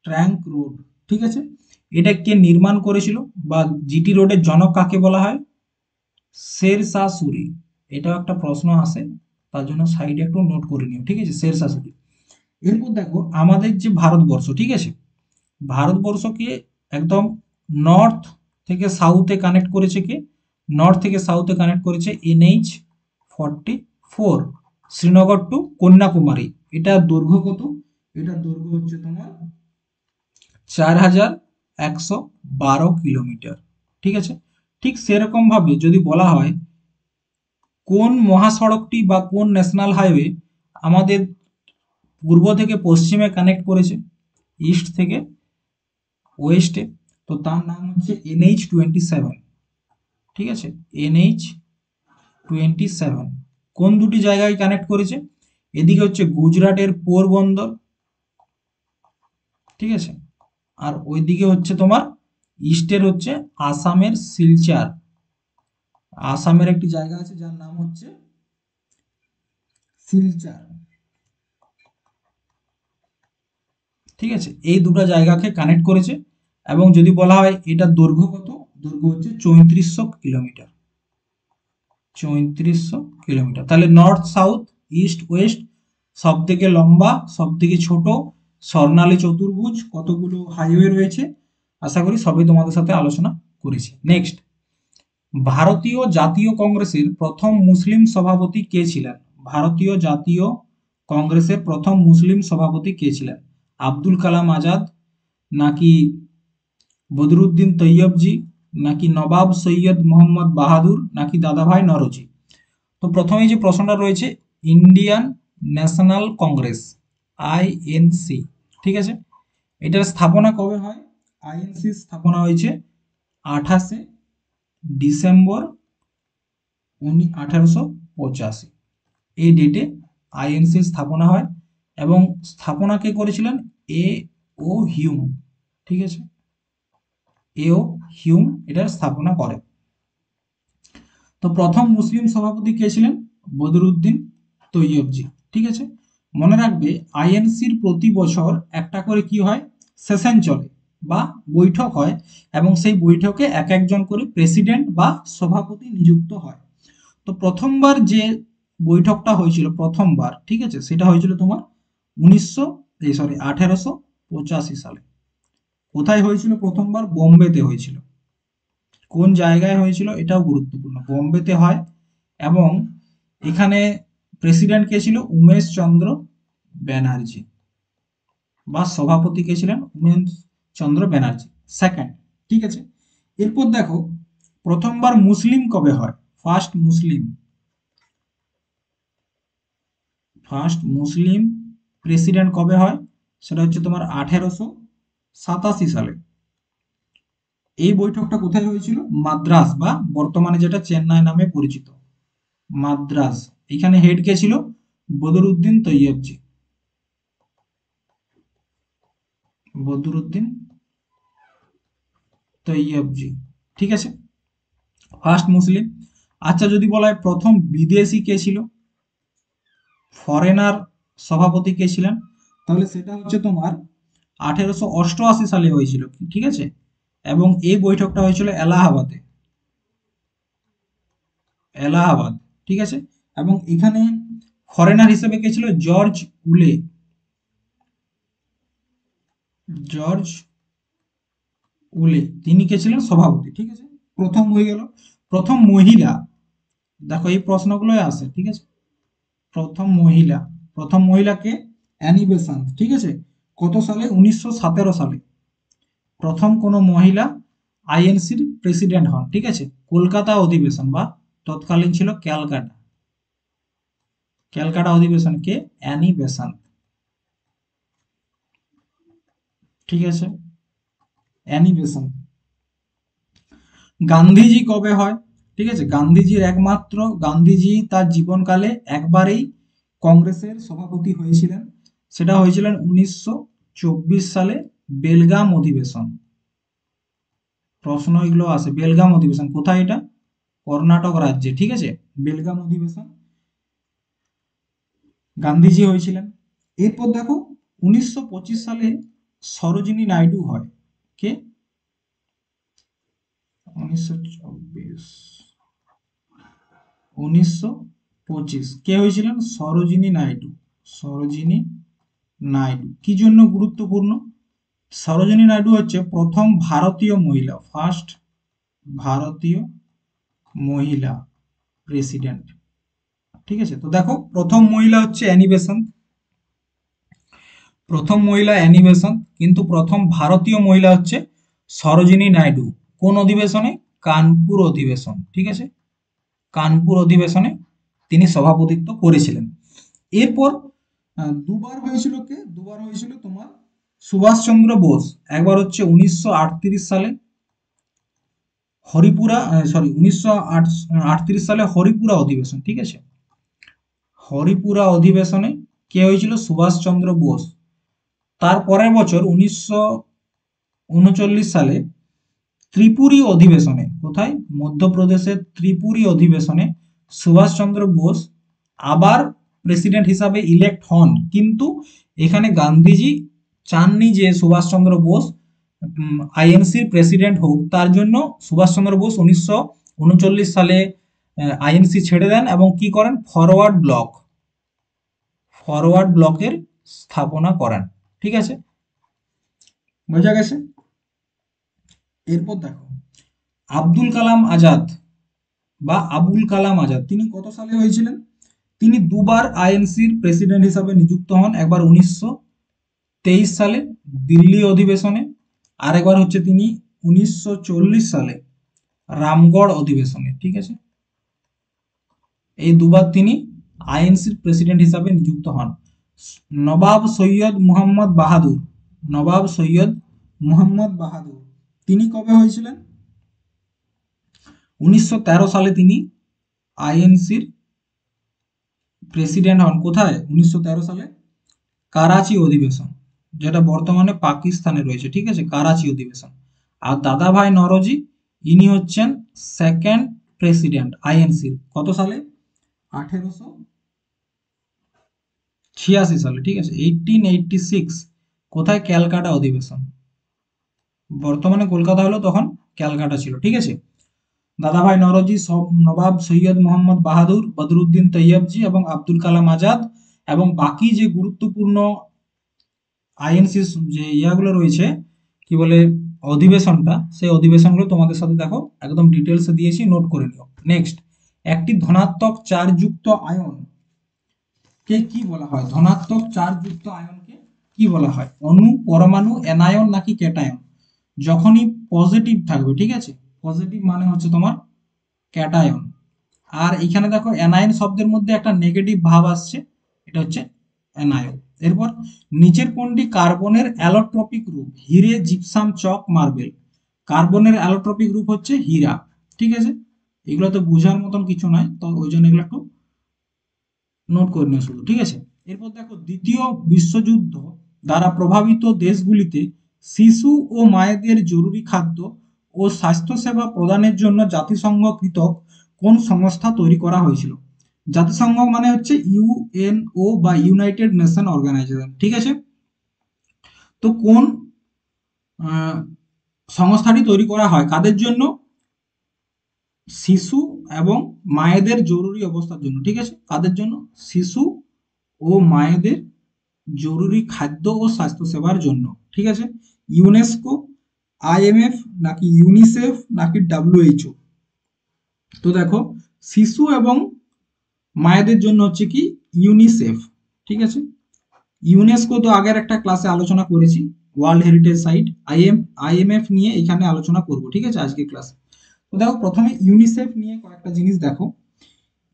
ট্রাঙ্ক রোড, ঠিক আছে। এটা কে নির্মাণ করেছিল বা জিটি রোডের জনক কাকে বলা হয়? শেরশাহ সূরি। এটাও একটা প্রশ্ন আসে, তার জন্য সাইডে একটু নোট করে নিও, ঠিক আছে, শেরশাহ সূরি। এরপর দেখো আমাদের যে ভারতবর্ষ, ঠিক আছে, ভারতবর্ষকে একদম নর্থ থেকে সাউথে কানেক্ট করেছে কে? নর্থ থেকে সাউথে কানেক্ট করেছে NH44, শ্রীনগর টু কন্যাকুমারী। এটা দৈর্ঘ্য কত? এটা দৈর্ঘ্য হচ্ছে তোমার 4112 কিলোমিটার, ঠিক আছে। ঠিক সেরকম ভাবে যদি বলা হয় কোন মহাসড়কটি বা কোন ন্যাশনাল হাইওয়ে আমাদের পূর্ব থেকে পশ্চিমে কানেক্ট করেছে, ইস্ট থেকে ওয়েস্টে, তো তার নাম হচ্ছে NH27, ঠিক আছে, NH27। কোন দুটি জায়গায় কানেক্ট করেছে? এদিকে হচ্ছে গুজরাটের পোরবন্দর, ঠিক আছে, আর ওইদিকে হচ্ছে তোমার ইস্টের হচ্ছে আসামের শিলচর। আসামের একটি জায়গা আছে যার নাম হচ্ছে শিলচর, ঠিক আছে, এই দুটো জায়গাকে কানেক্ট করেছে। এবং যদি বলা হয় এটার দৈর্ঘ্য কত, দৈর্ঘ্য হচ্ছে 3400 কিলোমিটার। 3400 কিলোমিটার। তাহলে নর্থ সাউথ ইস্ট ওয়েস্ট, সব থেকে লম্বা, সব থেকে ছোট, স্বর্ণালী চতুর্ভুজ, কতগুলো হাইওয়ে রয়েছে, আশা করি সবই তোমাদের সাথে আলোচনা করেছি। নেক্সট, ভারতীয় জাতীয় কংগ্রেসের প্রথম মুসলিম সভাপতি কে ছিলেন? ভারতীয় জাতীয় কংগ্রেসের প্রথম মুসলিম সভাপতি কে ছিলেন? আব্দুল কালাম আজাদ, নাকি বদরুদ্দিন তৈয়বজি, নাকি নবাব সৈয়দ মোহাম্মদ বাহাদুর, নাকি দাদাভাই নরজি? তো প্রথমে যে প্রশ্নটা রয়েছে, ইন্ডিয়ান ন্যাশনাল কংগ্রেস, আইএনসি, ঠিক আছে, এটার স্থাপনা কবে হয়? আইএনসি স্থাপনা হয়েছে 28শে ডিসেম্বর 1885। এই ডেটে আইএনসি স্থাপনা হয় এবং স্থাপনা কে করেছিলেন? এ ও হিউম, ঠিক আছে, এ ও হিউম এটার স্থাপনা করে। তো প্রথম মুসলিম সভাপতি কে ছিলেন? বদরুদ্দিন তৈয়বজি, ঠিক আছে। মনে রাখবে আইএনসির প্রতি বছর একটা করে কি হয়, সেশন চলে বা বৈঠক হয়, এবং সেই বৈঠকে এক একজন করে প্রেসিডেন্ট বা সভাপতি নিযুক্ত হয়। তো প্রথমবার যে বৈঠকটা হয়েছিল প্রথমবার, ঠিক আছে, সেটা হয়েছিল তোমার 1885 সালে। কোথায় হয়েছিল প্রথমবার? বোম্বেতে হয়েছিল। কোন জায়গায় হয়েছিল এটাও গুরুত্বপূর্ণ, বোম্বেতে হয়। এবং এখানে প্রেসিডেন্ট কে ছিল? উমেশ চন্দ্র ব্যানার্জি, বা সভাপতি কে ছিলেন? উমেশ চন্দ্র ব্যানার্জি সেকেন্ড, ঠিক আছে। এরপর দেখো প্রথমবার মুসলিম কবে হয়? ফার্স্ট মুসলিম প্রেসিডেন্ট কবে হয়? সেটা হচ্ছে তোমার 1887 সালে। এই বৈঠকটা কোথায় হয়েছিল? মাদ্রাস, বা বর্তমানে যেটা চেন্নাই নামে পরিচিত, মাদ্রাস। এখানে হেড কে ছিল? বদরুদ্দিন তৈয়বজি, বদরুদ্দিন তৈয়বজি, ঠিক আছে, ফার্স্ট মুসলিম। আচ্ছা, যদি বলা হয় প্রথম বিদেশি কে ছিল, ফরেনার সভাপতি কে ছিলেন, তাহলে সেটা হচ্ছে তোমার 1888 সালে হয়েছিল, ঠিক আছে। এবং এই বৈঠকটা হয়েছিল এলাহাবাদে, এলাহাবাদ, ঠিক আছে। এবং এখানে ফরেনার হিসেবে কে ছিল? জর্জ উলে, জর্জ উলে, তিনি কে ছিলেন? সভাপতি, ঠিক আছে। প্রথম হয়ে গেল। প্রথম মহিলা, দেখো এই প্রশ্নগুলোই আসে, ঠিক আছে। প্রথম মহিলাকে অ্যানি বেসান্ট, ঠিক আছে। কত সালে? 1917 সালে প্রথম কোনো মহিলা আইএনসির প্রেসিডেন্ট হন, ঠিক আছে। কলকাতা অধিবেশন, বা তৎকালীন ছিল ক্যালকাটা, ক্যালকাটা অধিবেশন কে? অ্যানি বেসান্ট, ঠিক আছে, অ্যানি বেসান্ট। গান্ধীজি কবে হয়? ঠিক আছে, গান্ধীজি তার জীবনকালে একবারেই কংগ্রেসের সভাপতি হয়েছিলেন, সেটা হয়েছিলেন 1924 সালে বেলগাম অধিবেশন। প্রশ্ন এগুলো আসে, বেলগাম অধিবেশন কোথায়? এটা কর্ণাটক রাজ্যে, ঠিক আছে, বেলগাম অধিবেশন গান্ধীজি হয়েছিলেন। এরপর দেখো 1925 সালে সরোজিনী নাইডু হয়। কে? 1924, 1925 কে হয়েছিলেন? সরোজিনী নাইডু, সরোজিনী নাইডু। কি জন্য গুরুত্বপূর্ণ? সরোজিনী নাইডু হচ্ছে প্রথম ভারতীয় মহিলা, ফার্স্ট ভারতীয় মহিলা প্রেসিডেন্ট, ঠিক আছে। তো দেখো প্রথম মহিলা হচ্ছে অ্যানি বেসান্ট, কিন্তু প্রথম ভারতীয় মহিলা হচ্ছে সরোজিনী নাইডু। কোন অধিবেশনে? কানপুর অধিবেশন, ঠিক আছে, কানপুর অধিবেশনে তিনি সভাপতিত্ব করেছিলেন। এরপর দুবার হয়েছিল তোমার সুভাষচন্দ্র বোস। একবার হচ্ছে 1938 সালে হরিপুরা, 1938 সালে হরিপুরা অধিবেশন, ঠিক আছে। হরিপুরা অধিবেশনে কে হয়েছিল? সুভাষচন্দ্র বোস। তার পরের বছর 1939 সালে ত্রিপুরী অধিবেশনে, কোথায়? মধ্যপ্রদেশের ত্রিপুরী অধিবেশনে সুভাষচন্দ্র বোস আবার প্রেসিডেন্ট হিসাবে ইলেক্ট হন, কিন্তু এখানে গান্ধীজি চাননি যে সুভাষচন্দ্র বোস আইএনসির প্রেসিডেন্ট হোক, তার জন্য সুভাষচন্দ্র বোস 1939 সালে আইএনসি ছেড়ে দেন এবং কি করেন, ফরওয়ার্ড ব্লকের স্থাপনা করেন। ঠিক আছে, বোঝা গেছে। এরপর দেখো আব্দুল কালাম আজাদ বা আবুল কালাম আজাদ, তিনি কত সালে হয়েছিলেন? তিনি দুবার আইএনসির প্রেসিডেন্ট হিসাবে নিযুক্ত হন, একবার 1923 সালে দিল্লি অধিবেশনে, আরেকবার হচ্ছে তিনি 1940 সালে রামগড় অধিবেশনে। ঠিক আছে, এই দুবার তিনি আইএনসির প্রেসিডেন্ট হিসাবে নিযুক্ত হন। নবাব সৈয়দ মুহাম্মদ বাহাদুর, নবাব সৈয়দ মুহাম্মদ বাহাদুর, তিনি কবে হয়েছিলেন? 1913 সালে তিনি আইএনসির প্রেসিডেন্ট হন। কোথায়? 1913 সালে কারাচি অধিবেশন, যেটা বর্তমানে পাকিস্তানে রয়েছে। ঠিক আছে, কারাচি অধিবেশন। আর দাদাভাই নওরোজি, ইনি হচ্ছেন সেকেন্ড প্রেসিডেন্ট আইএনসির। কত সালে? 1886 সালে। ঠিক আছে, 1886। কোথায়? ক্যালকাটা অধিবেশন। বর্তমানে কলকাতা হলো, তখন ক্যালকাটা ছিল। ঠিক আছে, দাদাভাই নওরোজি, নবাব সৈয়দ মোহাম্মদ বাহাদুর, বদরুদ্দিন তৈয়বজি এবং আব্দুল কালাম আজাদ, এবং বাকি যে গুরুত্বপূর্ণ আইএনসি যে ইয়াগুলো রয়েছে, কি বলে, অধিবেশনটা, সেই অধিবেশনগুলো তোমাদের সাথে দেখো একদম ডিটেলসে দিয়েছি, নোট করে নিও। নেক্সট, একটি ধনাত্মক চার্জযুক্ত আয়ন কে কি বলা হয়? ধনাত্মক চার্জযুক্ত আয়নকে কি বলা হয়? অণু, পরমাণু, অ্যানায়ন নাকি ক্যাটায়ন? যখনই পজিটিভ থাকবে, ঠিক আছে, পজিটিভ মানে হচ্ছে তোমার ক্যাটায়ন। আর এখানে দেখো অ্যানায়ন শব্দের মধ্যে একটা নেগেটিভ ভাব আসছে, এটা হচ্ছে অ্যানায়ন। এরপর নিচের কোনটি কার্বনের অ্যালোট্রপিক রূপ? হিরে, জিপসাম, চক, মার্বেল। কার্বনের অ্যালোট্রপিক রূপ হচ্ছে হীরা। ঠিক আছে, এগুলো তো বোঝার মতন কিছু নয়, তো ওই জন্য এগুলো একটু নোট করে নিও শুধু। ঠিক আছে, এরপর দেখো দ্বিতীয় বিশ্বযুদ্ধ দ্বারা প্রভাবিত দেশগুলিতে শিশু ও মায়েদের জরুরি খাদ্য ও স্বাস্থ্যসেবা প্রদানের জন্য জাতিসংঘ কৃতক কোন সংস্থা তৈরি করা হয়েছিল? জাতিসংঘ মানে হচ্ছে ইউএনও বা ইউনাইটেড নেশন অর্গানাইজেশন। ঠিক আছে, তো কোন সংস্থাটি তৈরি করা হয় কাদের জন্য? শিশু এবং মায়েদের জরুরি অবস্থার জন্য। ঠিক আছে, কাদের জন্য? শিশু ও মায়েদের জরুরি খাদ্য ও স্বাস্থ্য সেবার জন্য। ঠিক আছে, ইউনেস্কো, আইএমএফ নাকি ইউনিসেফ নাকি ডাব্লিউএইচও? তো দেখো শিশু এবং মায়েদের জন্য হচ্ছে কি ইউনিসেফ। ঠিক আছে, ইউনেস্কো তো আগের একটা ক্লাসে আলোচনা করেছি, ওয়ার্ল্ড হেরিটেজ সাইট। আইএমএফ নিয়ে এখানে আলোচনা করব। ঠিক আছে, আজকে ক্লাসে। তো দেখো প্রথমে ইউনিসেফ নিয়ে কয়েকটা জিনিস দেখো।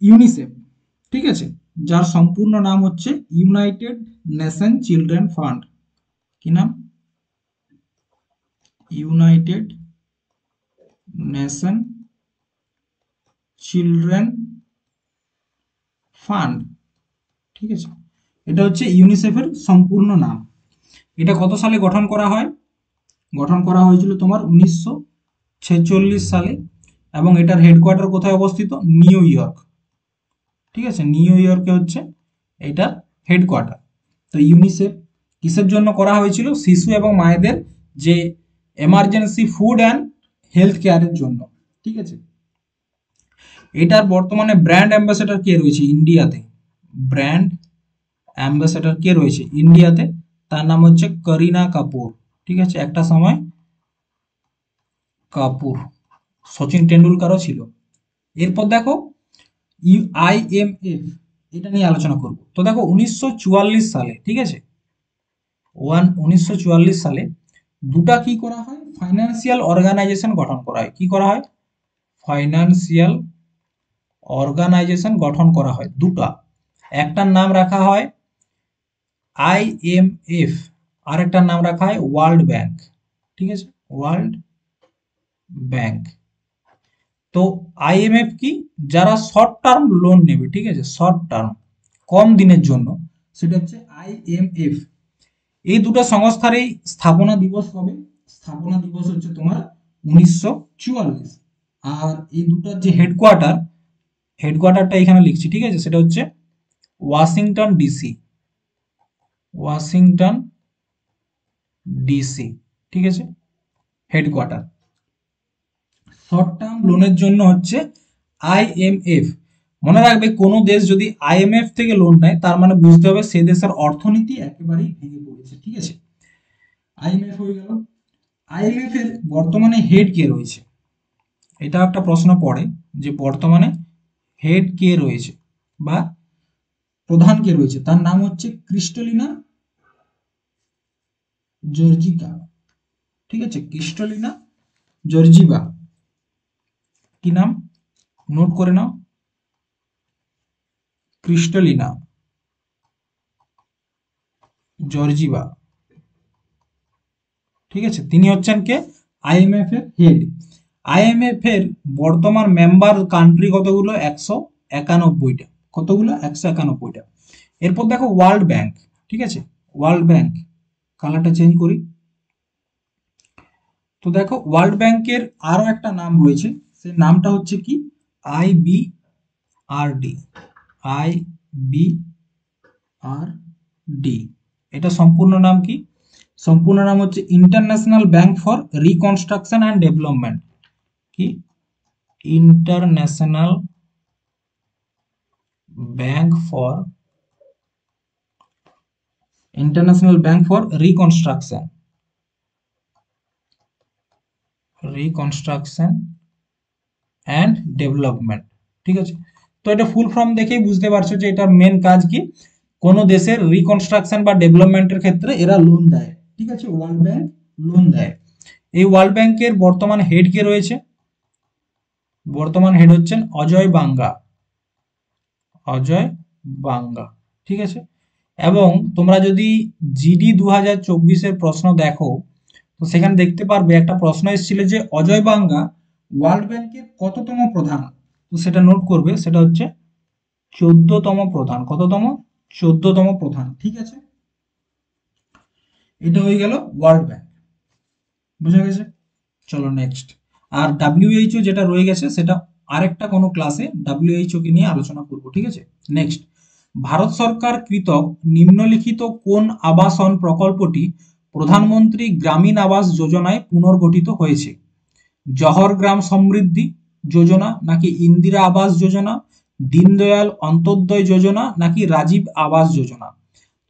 ইউনিসেফ, ঠিক আছে, যার সম্পূর্ণ নাম হচ্ছে ইউনাইটেড নেশন চিলড্রেন ফান্ড। কি নাম? United nation children fund. ঠিক আছে, এটা হচ্ছে ইউনিসেফের সম্পূর্ণ নাম। এটা কত সালে গঠন করা হয়? গঠন করা হয়েছিল তোমার 1946 সালে, এবং এটার হেডকোয়ার্টার কোথায় অবস্থিত? New York. ঠিক আছে, নিউ ইয়র্কে হচ্ছে এটার হেডকোয়ার্টার। তো ইউনিসেফ কিসের জন্য করা হয়েছিল? শিশু এবং মায়েদের যে এমার্জেন্সি ফুড অ্যান্ড হেলথ কেয়ারের জন্য। ঠিক আছে, এটার বর্তমানে ব্র্যান্ড অ্যাম্বাসেডর কে রয়েছে ইন্ডিয়াতে? ব্র্যান্ড অ্যাম্বাসেডর কে রয়েছে ইন্ডিয়াতে? তার নাম হচ্ছে করিনা কাপুর। ঠিক আছে, একটা সময় কাপুর, সচিন টেন্ডুলকারও ছিল। এরপর দেখো আইএমএফ, এটা নিয়ে আলোচনা করব। তো দেখো 1944 সালে, ঠিক আছে, 1944 সালে দুটা কি করা হয়? ফাইন্যান্সিয়াল অর্গানাইজেশন গঠন করা হয়। কি করা হয়? ফাইন্যান্সিয়াল অর্গানাইজেশন গঠন করা হয় দুটা। একটার নাম রাখা হয় আইএমএফ, আরেকটার নাম রাখা হয় ওয়ার্ল্ড ব্যাংক। ঠিক আছে, ওয়ার্ল্ড ব্যাংক। তো আইএমএফ কি? যারা শর্ট টার্ম লোন নেবে, ঠিক আছে, শর্ট টার্ম, কম দিনের জন্য, সেটা হচ্ছে আইএমএফ। এই দুটো সংস্থার এই স্থাপনা দিবস কবে? স্থাপনা দিবস হচ্ছে তোমার 1944। আর এই দুটার যে হেডকোয়ার্টারটা এখানে লিখছি, ঠিক আছে, সেটা হচ্ছে ওয়াশিংটন ডিসি। ওয়াশিংটন ডিসি, ঠিক আছে, হেডকোয়ার্টার। শর্ট টার্ম লোনের জন্য হচ্ছে আইএমএফ। মনে রাখবে কোনো দেশ যদি আইএমএফ থেকে লোন নেয় তার মানে বুঝতে হবে সে দেশের অর্থনীতি একেবারেই ভেঙে পড়েছে, ঠিক আছে। আইএমএফ হয়ে গেল। আইএমএফ এর বর্তমানে হেড কে রয়েছে, এটা একটা প্রশ্ন পড়ে যে বর্তমানে হেড কে রয়েছে বা প্রধান কে রয়েছে। তার নাম হচ্ছে ক্রিস্টালিনা জর্জিকা, ঠিক আছে, ক্রিস্টালিনা জর্জিভা। কি নাম, নোট করে নাও, ক্রিস্টালিনা জর্জিভা, ঠিক আছে। তিনি হচ্ছেন কে, আইএমএফ এর হেড। আইএমএফ এর বর্তমান মেম্বার কান্ট্রি কতগুলো, 191টা। কতগুলো, 191টা। এরপর দেখো ওয়ার্ল্ড ব্যাংক, ঠিক আছে, ওয়ার্ল্ড ব্যাংক, কালারটা চেঞ্জ করি। তো দেখো ওয়ার্ল্ড ব্যাংকের আরো একটা নাম রয়েছে, সে নামটা হচ্ছে কি, আইবিআরডি, আইবিআরডি। এটা সম্পূর্ণ নাম কি, সম্পূর্ণ নাম হচ্ছে international bank for reconstruction and development. কি, international bank for, international bank for reconstruction, reconstruction and development, ঠিক আছে। তো এটা ফুল ফর্ম দেখেই বুঝতে পারছো যে এটার মেন কাজ কি, কোন দেশের রিকনস্ট্রাকশন বা ডেভেলপমেন্টের ক্ষেত্রে এরা লোন দেয়, ঠিক আছে, ওয়ার্ল্ড ব্যাংক লোন দেয়। এই ওয়ার্ল্ড ব্যাংকের বর্তমান হেড কে রয়েছে, বর্তমান হেড হচ্ছেন অজয় বাঙ্গা, অজয় বাঙ্গা, ঠিক আছে। এবং তোমরা যদি জিডি 2024-এর প্রশ্ন দেখো তো সেখানে দেখতে পারবে একটা প্রশ্ন এসেছিল যে অজয় বাঙ্গা ওয়ার্ল্ড ব্যাংকের কততম প্রধান। তো সেটা নোট করবে, সেটা হচ্ছে 14তম প্রধান। কততম, 14তম প্রধান, ঠিক আছে। এটা হয়ে গেল ওয়ার্ল্ড ব্যাংক, বুঝা গেছে। চলো নেক্সট। আর ডাব্লিউএইচও যেটা রয়ে গেছে সেটা আরেকটা কোনো ক্লাসে ডাব্লিউএইচও কে নিয়ে আলোচনা করব, ঠিক আছে। নেক্সট, ভারত সরকার কৃতক নিম্নলিখিত কোন আবাসন প্রকল্পটি প্রধানমন্ত্রী গ্রামীণ আবাস যোজনায় পুনর্গঠিত হয়েছে? জহর গ্রাম সমৃদ্ধি যোজনা, নাকি ইন্দিরা আবাস যোজনা, দীনদয়াল অন্তোদয় যোজনা, নাকি রাজীব আবাস যোজনা?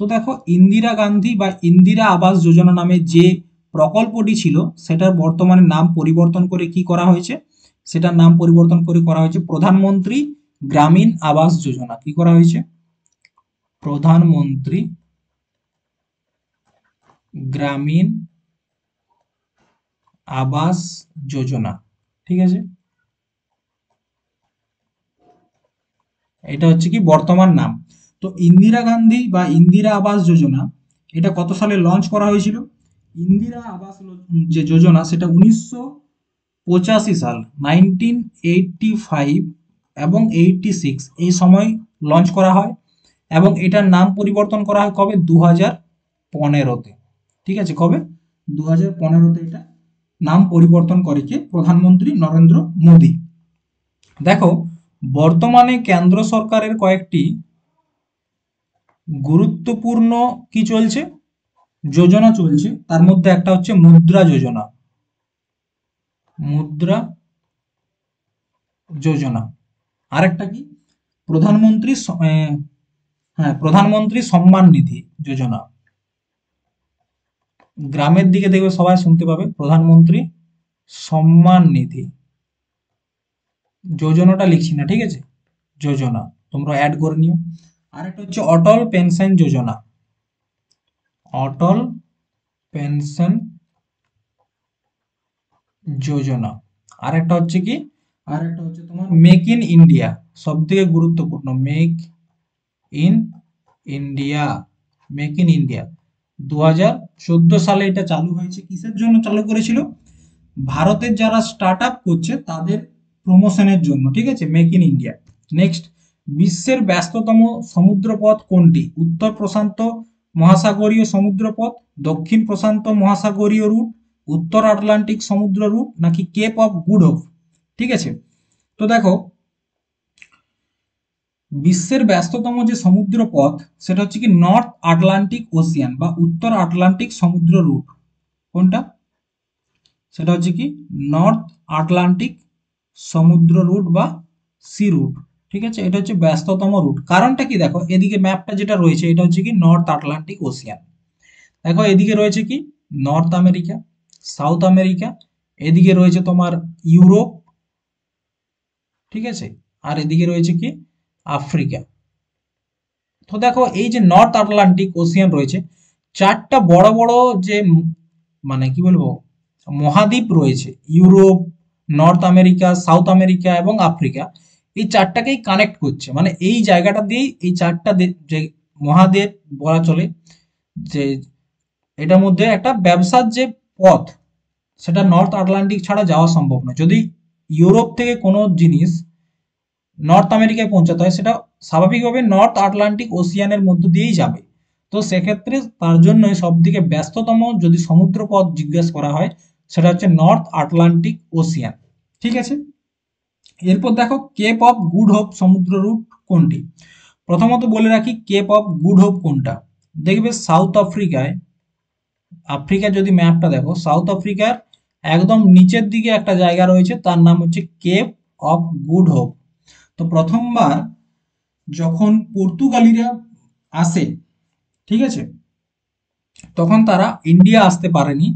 তো দেখো ইন্দিরা গান্ধী বা ইন্দিরা আবাস যোজনা নামে যে প্রকল্পটি ছিল সেটার বর্তমানে নাম পরিবর্তন করে কি করা হয়েছে, সেটার নাম পরিবর্তন করে করা হয়েছে প্রধানমন্ত্রী গ্রামীণ আবাস যোজনা। কি করা হয়েছে, প্রধানমন্ত্রী গ্রামীণ আবাস যোজনা, ঠিক আছে। এটা হচ্ছে কি বর্তমান নাম। তো ইন্দিরা গান্ধী বা ইন্দিরা আবাস যোজনা এটা কত সালে লঞ্চ করা হয়েছিল? ইন্দিরা আবাস যে যোজনা সেটা 1985 সাল, 1985 এবং 86 এই সময় লঞ্চ করা হয়। এবং এটার নাম পরিবর্তন করা হয় কবে, 2015-তে, ঠিক আছে। কবে, 2015-তে এটা নাম পরিবর্তন করে কে, প্রধানমন্ত্রী নরেন্দ্র মোদী। দেখো বর্তমানে কেন্দ্র সরকারের কয়েকটি গুরুত্বপূর্ণ কি চলছে, যোজনা চলছে, তার মধ্যে একটা হচ্ছে মুদ্রা যোজনা, মুদ্রা যোজনা। আরেকটা কি, প্রধানমন্ত্রী হ্যাঁ, প্রধানমন্ত্রী সম্মান নিধি যোজনা। গ্রামের দিকে দেখবে সবাই শুনতে পাবে প্রধানমন্ত্রী সম্মান নিধি যোজনাটা লিখছি না, ঠিক আছে, যোজনা তোমরা অ্যাড করে নিও। আরেকটা হচ্ছে অটল পেনশন যোজনা, অটল পেনশন যোজনা। আরেকটা হচ্ছে কি, আরেকটা হচ্ছে তোমার মেক ইন ইন্ডিয়া, সব থেকে গুরুত্বপূর্ণ, make in India, make in India. 2014 সালে এটা চালু হয়েছে, কিসের জন্য চালু করেছিল, ভারতের যারা স্টার্ট আপ করছে তাদের প্রমোশনের জন্য, ঠিক আছে, মেক ইন ইন্ডিয়া। নেক্সট, বিশ্বের ব্যস্ততম সমুদ্রপথ কোনটি? উত্তর প্রশান্ত মহাসাগরীয় সমুদ্রপথ, দক্ষিণ প্রশান্ত মহাসাগরীয় রুট, উত্তর আটলান্টিক সমুদ্র রুট, নাকি কেপ অফ গুড হোপ? ঠিক আছে। তো দেখো বিশ্বের ব্যস্ততম যে সমুদ্র পথ সেটা হচ্ছে কি নর্থ আটলান্টিক ওশিয়ান বা উত্তর আটলান্টিক সমুদ্র রুট, কোনটা? সেটা হচ্ছে কি নর্থ আটলান্টিক সমুদ্র রুট বা সি রুট। ঠিক আছে, এটা হচ্ছে ব্যস্ততম রুট। কারণটা কি দেখো, এদিকে ম্যাপটা যেটা রয়েছে এটা হচ্ছে কি নর্থ আটলান্টিক ওশিয়ান। দেখো এদিকে রয়েছে কি নর্থ আমেরিকা, সাউথ আমেরিকা, এদিকে রয়েছে তোমার ইউরোপ, ঠিক আছে, আর এদিকে রয়েছে কি আফ্রিকা। তো দেখো এই যে নর্থ আটলান্টিক ওশিয়ান রয়েছে, চারটা বড় বড় যে মানে কি বলবো মহাদ্বীপ রয়েছে, Europe, north America, south America এবং আফ্রিকা, এই চারটাকেই কানেক্ট করছে। মানে এই জায়গাটা দিয়েই এই চারটা যে মহাদেশ বলা চলে, যে এটার মধ্যে একটা ব্যবসার যে পথ, সেটা নর্থ আটলান্টিক ছাড়া যাওয়া সম্ভব নয়। যদি ইউরোপ থেকে কোনো জিনিস নর্থ আমেরিকায় পৌঁছাতে হয়, সেটা স্বাভাবিকভাবে নর্থ আটলান্টিক ওশিয়ানের মধ্য দিয়েই যাবে। তো সেক্ষেত্রে তার জন্যই সব থেকে ব্যস্ততম যদি সমুদ্রপথ জিজ্ঞেস করা হয়, সেটা হচ্ছে নর্থ আটলান্টিক ওশিয়ান। ঠিক আছে, এরপর দেখো কেপ অফ গুড হোপ সমুদ্র রুট কোনটি? প্রথমত বলে রাখি কেপ অফ গুড হোপ কোনটা। দেখবে সাউথ আফ্রিকায়, আফ্রিকার যদি ম্যাপটা দেখো, সাউথ আফ্রিকার একদম নিচের দিকে একটা জায়গা রয়েছে, তার নাম হচ্ছে কেপ অফ গুড হোপ। তো প্রথমবার যখন পর্তুগালিরা আসে, ঠিক আছে, তখন তারা ইন্ডিয়া আসতে পারেনি,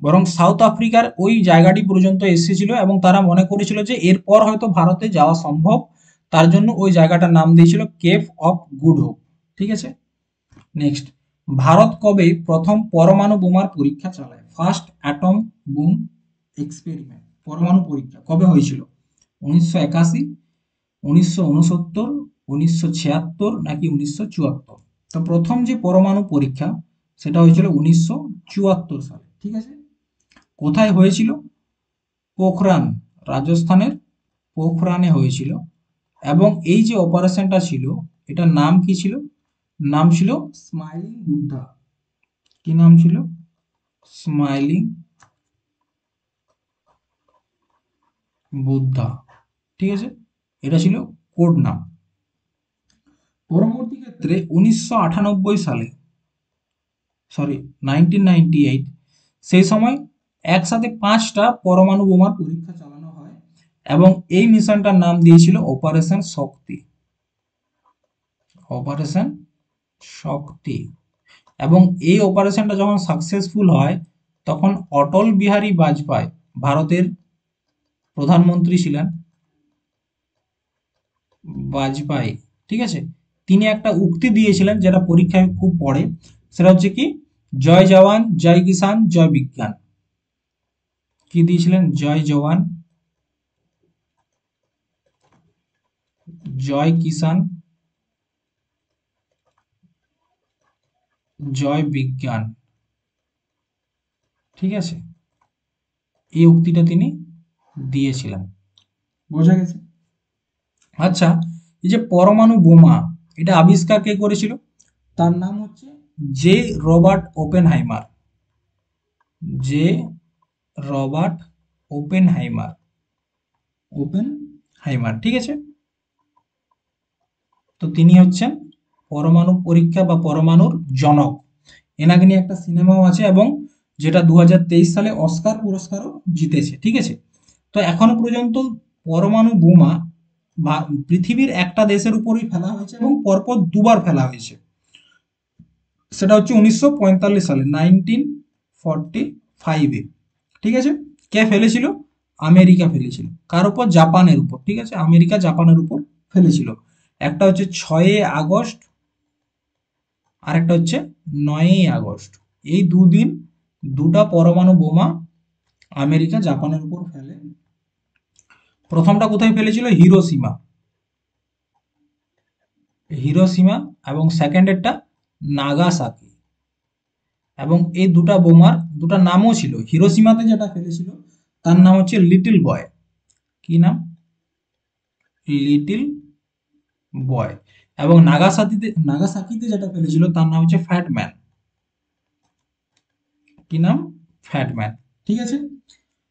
বরং সাউথ আফ্রিকার ওই জায়গাটি পর্যন্ত এসেছিল এবং তারা মনে করেছিল যে এরপর হয়তো ভারতে যাওয়া সম্ভব। তার জন্য ওই জায়গাটার নাম দিয়েছিল কেপ অফ গুড হোপ। ঠিক আছে, নেক্সট, ভারত কবে প্রথম পরমাণু বোমার পরীক্ষা চালায়? ফার্স্ট অ্যাটম বুম এক্সপেরিমেন্ট, পরমাণু পরীক্ষা কবে হয়েছিল? 1981, 1969, 1976 নাকি 1974? তো প্রথম যে পরমাণু পরীক্ষা সেটা হয়েছিল 1974 সালে। ঠিক আছে, কোথায় হয়েছিল? পোখরান, রাজস্থানের পোখরানে হয়েছিল। এবং এই যে অপারেশনটা ছিল, এটার নাম কি ছিল? নাম ছিল স্মাইলিং বুদ্ধা। কি নাম ছিল? স্মাইলিং বুদ্ধা। ঠিক আছে, এটা ছিল কোড নাম। পরবর্তী ক্ষেত্রে 1998 সালে, সরি 1998, সেই সময় একসাথে 5টা পরমাণু বোমার পরীক্ষা চালানো হয় এবং এই মিশনটার নাম দিয়েছিল অপারেশন শক্তি। অপারেশন শক্তি। এবং এই অপারেশনটা যখন সাকসেসফুল হয়, তখন অটল বিহারী বাজপেয়ী ভারতের প্রধানমন্ত্রী ছিলেন, বাজপেয়ী। ঠিক আছে, তিনি একটা উক্তি দিয়েছিলেন যেটা পরীক্ষায় খুব পড়ে, সেটা হচ্ছে কি জয় জওয়ান জয় কিষান জয় বিজ্ঞান। কি দিয়েছিলেন? জয় জওয়ান জয় কিষান জয় বিজ্ঞান। ঠিক আছে, এই উক্তিটা তিনি দিয়েছিলেন। বোঝা গেছে? আচ্ছা, এই যে পরমাণু বোমা, এটা আবিষ্কার কে করেছিল? তার নাম হচ্ছে J Robert Oppenheimer. J Robert Oppenheimer. Oppenheimer, ঠিক আছে। তো তিনি হচ্ছেন পরমাণু পরীক্ষা বা পরমাণুর জনক। এনাকে নিয়ে একটা সিনেমাও আছে এবং যেটা 2023 সালে অস্কার পুরস্কারও জিতেছে। ঠিক আছে, তো এখনো পর্যন্ত পরমাণু বোমা পৃথিবীর একটা দেশের উপরই ফেলা হয়েছে এবং পরপর দুবার ফেলা হয়েছে। সেটা হচ্ছে 1945 সালে, 1945-এ। ঠিক আছে, কে ফেলেছিল? আমেরিকা ফেলেছিল। কার উপর? জাপানের উপর। ঠিক আছে, আমেরিকা জাপানের উপর ফেলেছিল। একটা হচ্ছে 6 আগস্ট, আর একটা হচ্ছে 9 আগস্ট। এই দুদিন দুটা পরমাণু বোমা আমেরিকা জাপানের উপর ফেলে। প্রথমটা কোথায় ফেলেছিল? হিরোসীমা। হিরোসীমা। এবং সেকেন্ডেরটা নাগাসাকি। এবং এই দুটা বোমার দুটা নামও ছিল। হিরোসীমাতে যেটা ফেলেছিল তার নাম হচ্ছে লিটল বয়। কি নাম? Little boy. এবং নাগাসাকিতে যেটা ফেলেছিল তার নাম হচ্ছে ফ্যাট ম্যান। কি নাম? Fat man. ঠিক আছে,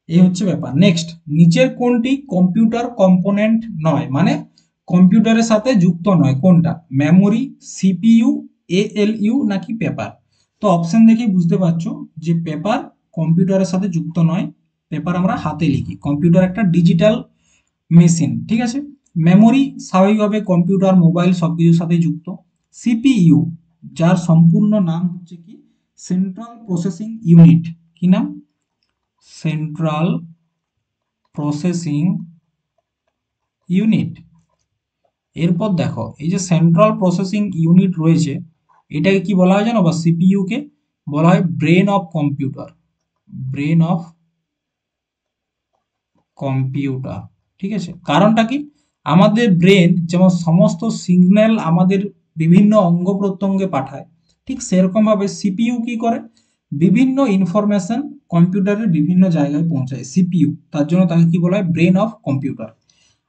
এই হচ্ছে ব্যাপার। নেক্সট, নিচের কোনটি কম্পিউটার কম্পোনেন্ট নয়, মানে কম্পিউটারের সাথে যুক্ত নয়? কোনটা? মেমোরি, সিপিইউ, এএলইউ নাকি পেপার? তো অপশন দেখেই বুঝতে পারছো যে পেপার কম্পিউটারের সাথে যুক্ত নয়, পেপার আমরা হাতে লিখি। কম্পিউটার একটা ডিজিটাল মেশিন, ঠিক আছে। মেমোরি স্বাভাবিকভাবে কম্পিউটার, মোবাইল সবকিছুর সাথে যুক্ত। সিপিইউ, যার সম্পূর্ণ নাম হচ্ছে কি সেন্ট্রাল প্রসেসিং ইউনিট। কি নাম? Central processing unit. এরপর দেখো এই যে সেন্ট্রাল প্রসেসিং ইউনিট রয়েছে, এটাকে কি বলা হয় জানো? বা সিপিইউ কে বলা হয় brain of computer. Brain of computer, ঠিক আছে। কারণটা কি? আমাদের ব্রেন যেমন সমস্ত সিগন্যাল আমাদের বিভিন্ন অঙ্গ প্রত্যঙ্গে পাঠায়, ঠিক সেরকম ভাবে সিপিইউ কি করে? বিভিন্ন ইনফরমেশন কম্পিউটারের বিভিন্ন জায়গায় পৌঁছায় সিপিইউ, তার জন্য তাকে কি বলা হয়? Brain of computer.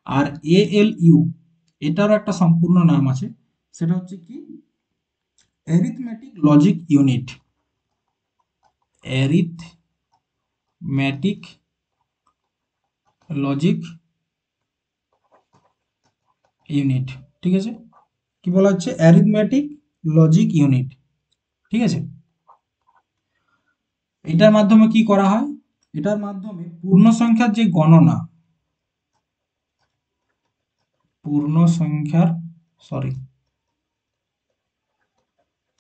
আর এএলইউ, এটারও একটা সম্পূর্ণ নাম আছে, সেটা হচ্ছে কি arithmetic logic unit. Arithmetic logic unit, ঠিক আছে। কি বলা হচ্ছে? অ্যারিথমেটিক লজিক ইউনিট, ঠিক আছে। এটার মাধ্যমে কি করা হয়? এটার মাধ্যমে পূর্ণ সংখ্যার যে গণনা, পূর্ণ সংখ্যার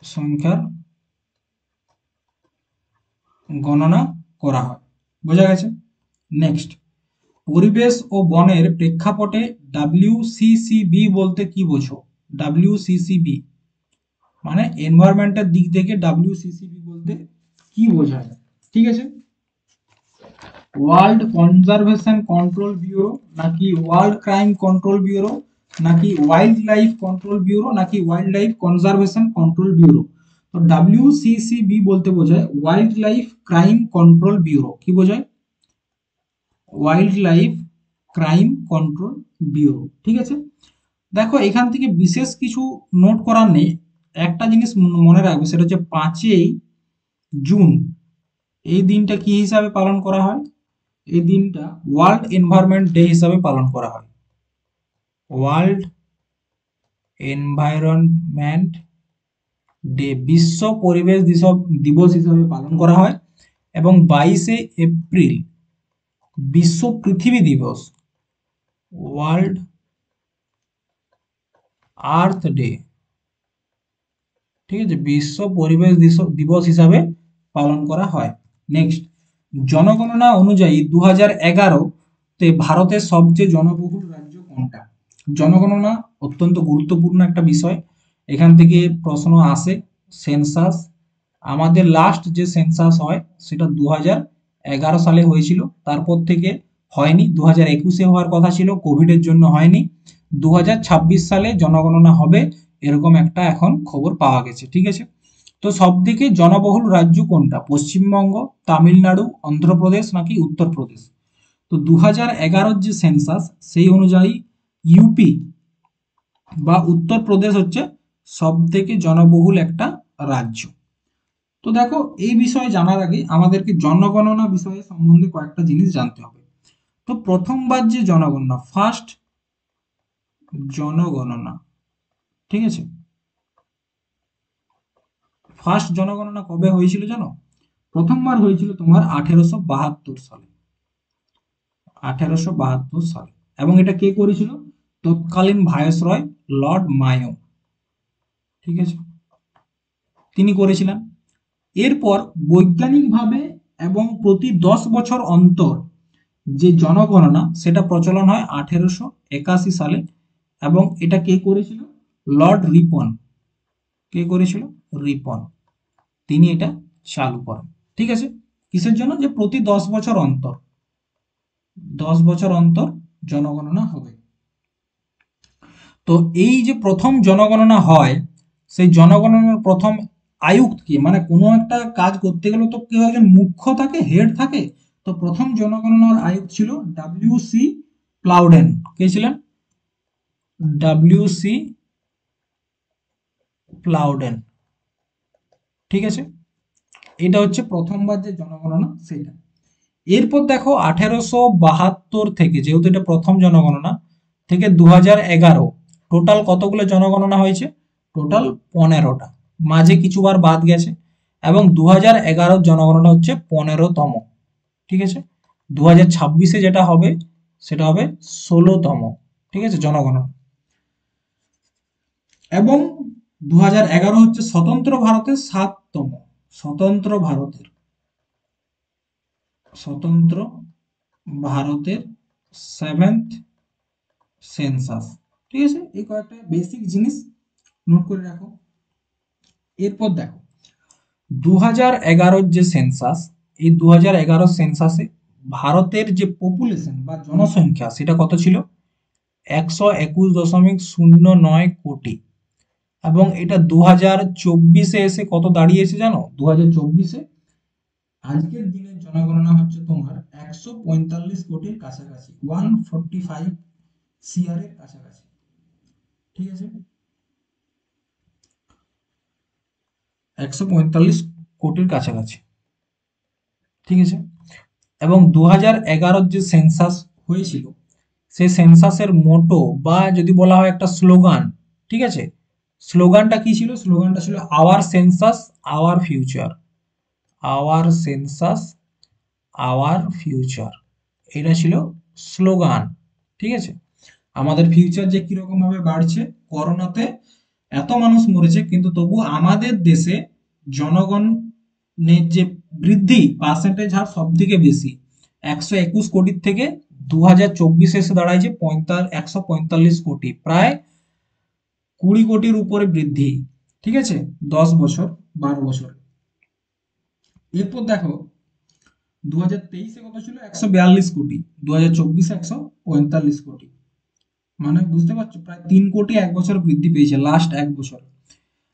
সংখ্যার গণনা করা হয়। বোঝা গেছে? নেক্সট, পরিবেশ ও বনের প্রেক্ষাপটে ডাব্লিউসিসিবি বলতে কি বোঝো? ডাব্লিউসিসিবি মানে এনভায়রনমেন্টের দিক থেকে ডাব্লিউসিসিবি বলতে কি বোঝায়? ঠিক আছে। ওয়ার্ল্ড কনজারভেশন কন্ট্রোল ব্যুরো, নাকি ওয়ার্ল্ড ক্রাইম কন্ট্রোল ব্যুরো, নাকি ওয়াইল্ড লাইফ কন্ট্রোল ব্যুরো, নাকি wild life conservation control bureau? তো ডাব্লিউসিসিবি বলতে বোঝায় wild life crime control bureau. কি বোঝায়? Wild life crime control bureau, ঠিক আছে। দেখো এখান থেকে বিশেষ কিছু নোট করার নেই, একটা জিনিস মনে রাখবে, সেটা হচ্ছে 5ই জুন এই দিনটা কি হিসাবে পালন করা হয়? এই দিনটা ওয়ার্ল্ড এনভায়রনমেন্ট ডে হিসাবে পালন করা হয়। ওয়ার্ল্ড এনভায়রনমেন্ট ডে, বিশ্ব পরিবেশ দিবস হিসাবে পালন করা হয়। এবং 22শে এপ্রিল বিশ্ব পৃথিবী দিবস, ওয়ার্ল্ড আর্থ ডে, ঠিক আছে, বিশ্ব পরিবেশ দিবস হিসাবে পালন করা হয়। নেক্সট, জনগণনা অনুযায়ী 2011-তে ভারতের সবচেয়ে জনবহুল রাজ্য কোনটা? জনগণনা অত্যন্ত গুরুত্বপূর্ণ একটা বিষয়, এখান থেকে প্রশ্ন আসে। সেন্সাস, আমাদের লাস্ট যে সেন্সাস হয় সেটা 2011 সালে হয়েছিল, তারপর থেকে হয়নি। 2021-এ হওয়ার কথা ছিল, কোভিডের জন্য হয়নি। 2026 সালে জনগণনা হবে এরকম একটা এখন খবর পাওয়া গেছে, ঠিক আছে। তো সব থেকে জনবহুল রাজ্য কোনটা? পশ্চিমবঙ্গ, তামিলনাড়ু, অন্ধ্রপ্রদেশ, নাকি উত্তরপ্রদেশ? তো 2011 যে সেন্সাস সেই অনুযায়ী ইউপি বা উত্তরপ্রদেশ হচ্ছে সব থেকে জনবহুল একটা রাজ্য। তো দেখো এই বিষয়ে জানার আগে আমাদেরকে জনগণনা বিষয়ে সম্বন্ধে কয়েকটা জিনিস জানতে হবে। তো প্রথমবার যে জনগণনা, ফার্স্ট জনগণনা, ঠিক আছে, ফার্স্ট জনগণনা কবে হয়েছিল জানো? প্রথমবার হয়েছিল তোমার 1872 সালে। 1872 সালে। এবং এটা কে করেছিল? তৎকালীন ভাইসরয় লর্ড মায়ো, ঠিক আছে, তিনি করেছিলেন। এরপর বৈজ্ঞানিকভাবে এবং প্রতি 10 বছর অন্তর যে জনগণনা সেটা প্রচলন হয় 1881 সালে। এবং এটা কে করেছিল? লর্ড রিপন। কে করেছিল? রিপন, তিনি এটা চালু করেন, ঠিক আছে। কিসের জন্য? যে প্রতি 10 বছর অন্তর, 10 বছর অন্তর জনগণনা হবে। তো এই যে প্রথম জনগণনা হয়, সেই জনগণনার প্রথম আয়ুক্ত কি? মানে কোনো একটা কাজ করতে গেলে তো কেউ একজন মুখ্য থাকে, হেড থাকে। তো প্রথম জনগণনার আয়ুক্ত ছিল ডাব্লিউসি প্লাউডেন। কে ছিলেন? ডাব্লিউসি প্লাউডেন, ঠিক আছে। এটা হচ্ছে প্রথমবার যে জনগণনা সেটা। এরপর দেখো 1872 থেকে, যেহেতু এটা প্রথম জনগণনা, থেকে 2011 টোটাল কতগুলো জনগণনা হয়েছে? টোটাল 15টা, মাঝে কিছুবার বাদ গেছে। এবং 2011 জনগণনা হচ্ছে 15তম। ঠিক আছে, 2026-এ যেটা হবে সেটা হবে 16তম। ঠিক আছে, জনগণনা। এবং 2011 হচ্ছে স্বতন্ত্র ভারতের 7তম, স্বতন্ত্র ভারতের, স্বতন্ত্র ভারতের 7th সেন্সাস। ঠিক আছে, এই কয়েকটা বেসিক জিনিস নোট করে রাখো। এরপর দেখো 2011 যে সেন্সাস, এই 2011 সেন্সাসে ভারতের যে পপুলেশন বা জনসংখ্যা সেটা কত ছিল? 121.09 কোটি। এবং এটা 2024-এ এসে কত দাঁড়িয়েছে জানো? 2024-এ আজকের দিনের জনগণনা হচ্ছে তোমার 145 কোটির কাছাকাছি, 145 সিআর এর কাছাকাছি। ঠিক আছে, 145 কোটির কাছাকাছি। ঠিক আছে, এবং 2011 যে সেন্সাস হয়েছিল সেই সেন্সাসের মোটো বা যদি বলা হয় একটা স্লোগান, ঠিক আছে, স্লোগানটা কি ছিল? স্লোগানটা ছিল hour census our future, hour census our future. এটা ছিল স্লোগান। ঠিক আছে, আমাদের ফিউচার যে কিরকম ভাবে বাড়ছে, করোনাতে এত মানুষ মরেছে কিন্তু তবু আমাদের দেশে জনগণের যে বৃদ্ধি পার্সেন্টেজ হার সব থেকে বেশি, 121 কোটির থেকে 2024-এ এসে দাঁড়াইছে 145 কোটি, প্রায় 20 কোটির উপরে বৃদ্ধি। ঠিক আছে, 10 বছর 12 বছর। এরপর দেখো 2023-এ কত ছিল? 142 কোটি, 2024-এ 145 কোটি। মানে বুঝতে পারছো, প্রায় 3 কোটি এক বছর বৃদ্ধি পেয়েছে লাস্ট এক বছর।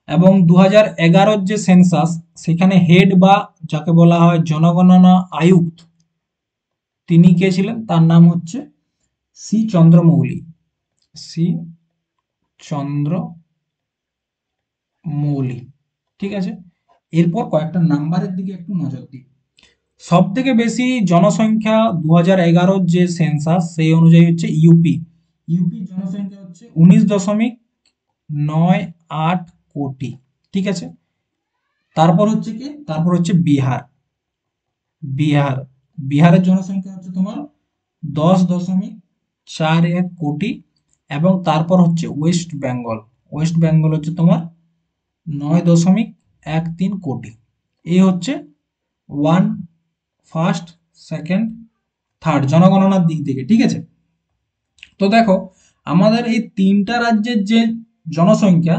এবং 2011 যে সেন্সাস, সেখানে হেড বা যাকে বলা হয় জনগণনা আয়ুক্ত, তিনি কে ছিলেন? তার নাম হচ্ছে সি চন্দ্রমৌলি, সি চন্দ্রমৌলি। ঠিক আছে, এরপর কয়েকটা নাম্বারের দিকে একটু নজর দিই। সব থেকে বেশি জনসংখ্যা 2011 যে সেন্সাস সেই অনুযায়ী হচ্ছে ইউপি। ইউপির জনসংখ্যা হচ্ছে 19.98 কোটি। ঠিক আছে, তারপর হচ্ছে কি? তারপর হচ্ছে বিহার। বিহার, বিহারের জনসংখ্যা হচ্ছে তোমার 10.41 কোটি। এবং তারপর হচ্ছে ওয়েস্ট বেঙ্গল, ওয়েস্ট বেঙ্গল হচ্ছে তোমার 9.13 কোটি। এই হচ্ছে ওয়ান, ফার্স্ট, সেকেন্ড, থার্ড জনগণনার দিক থেকে। ঠিক আছে, তো দেখো আমাদের এই তিনটা রাজ্যের যে জনসংখ্যা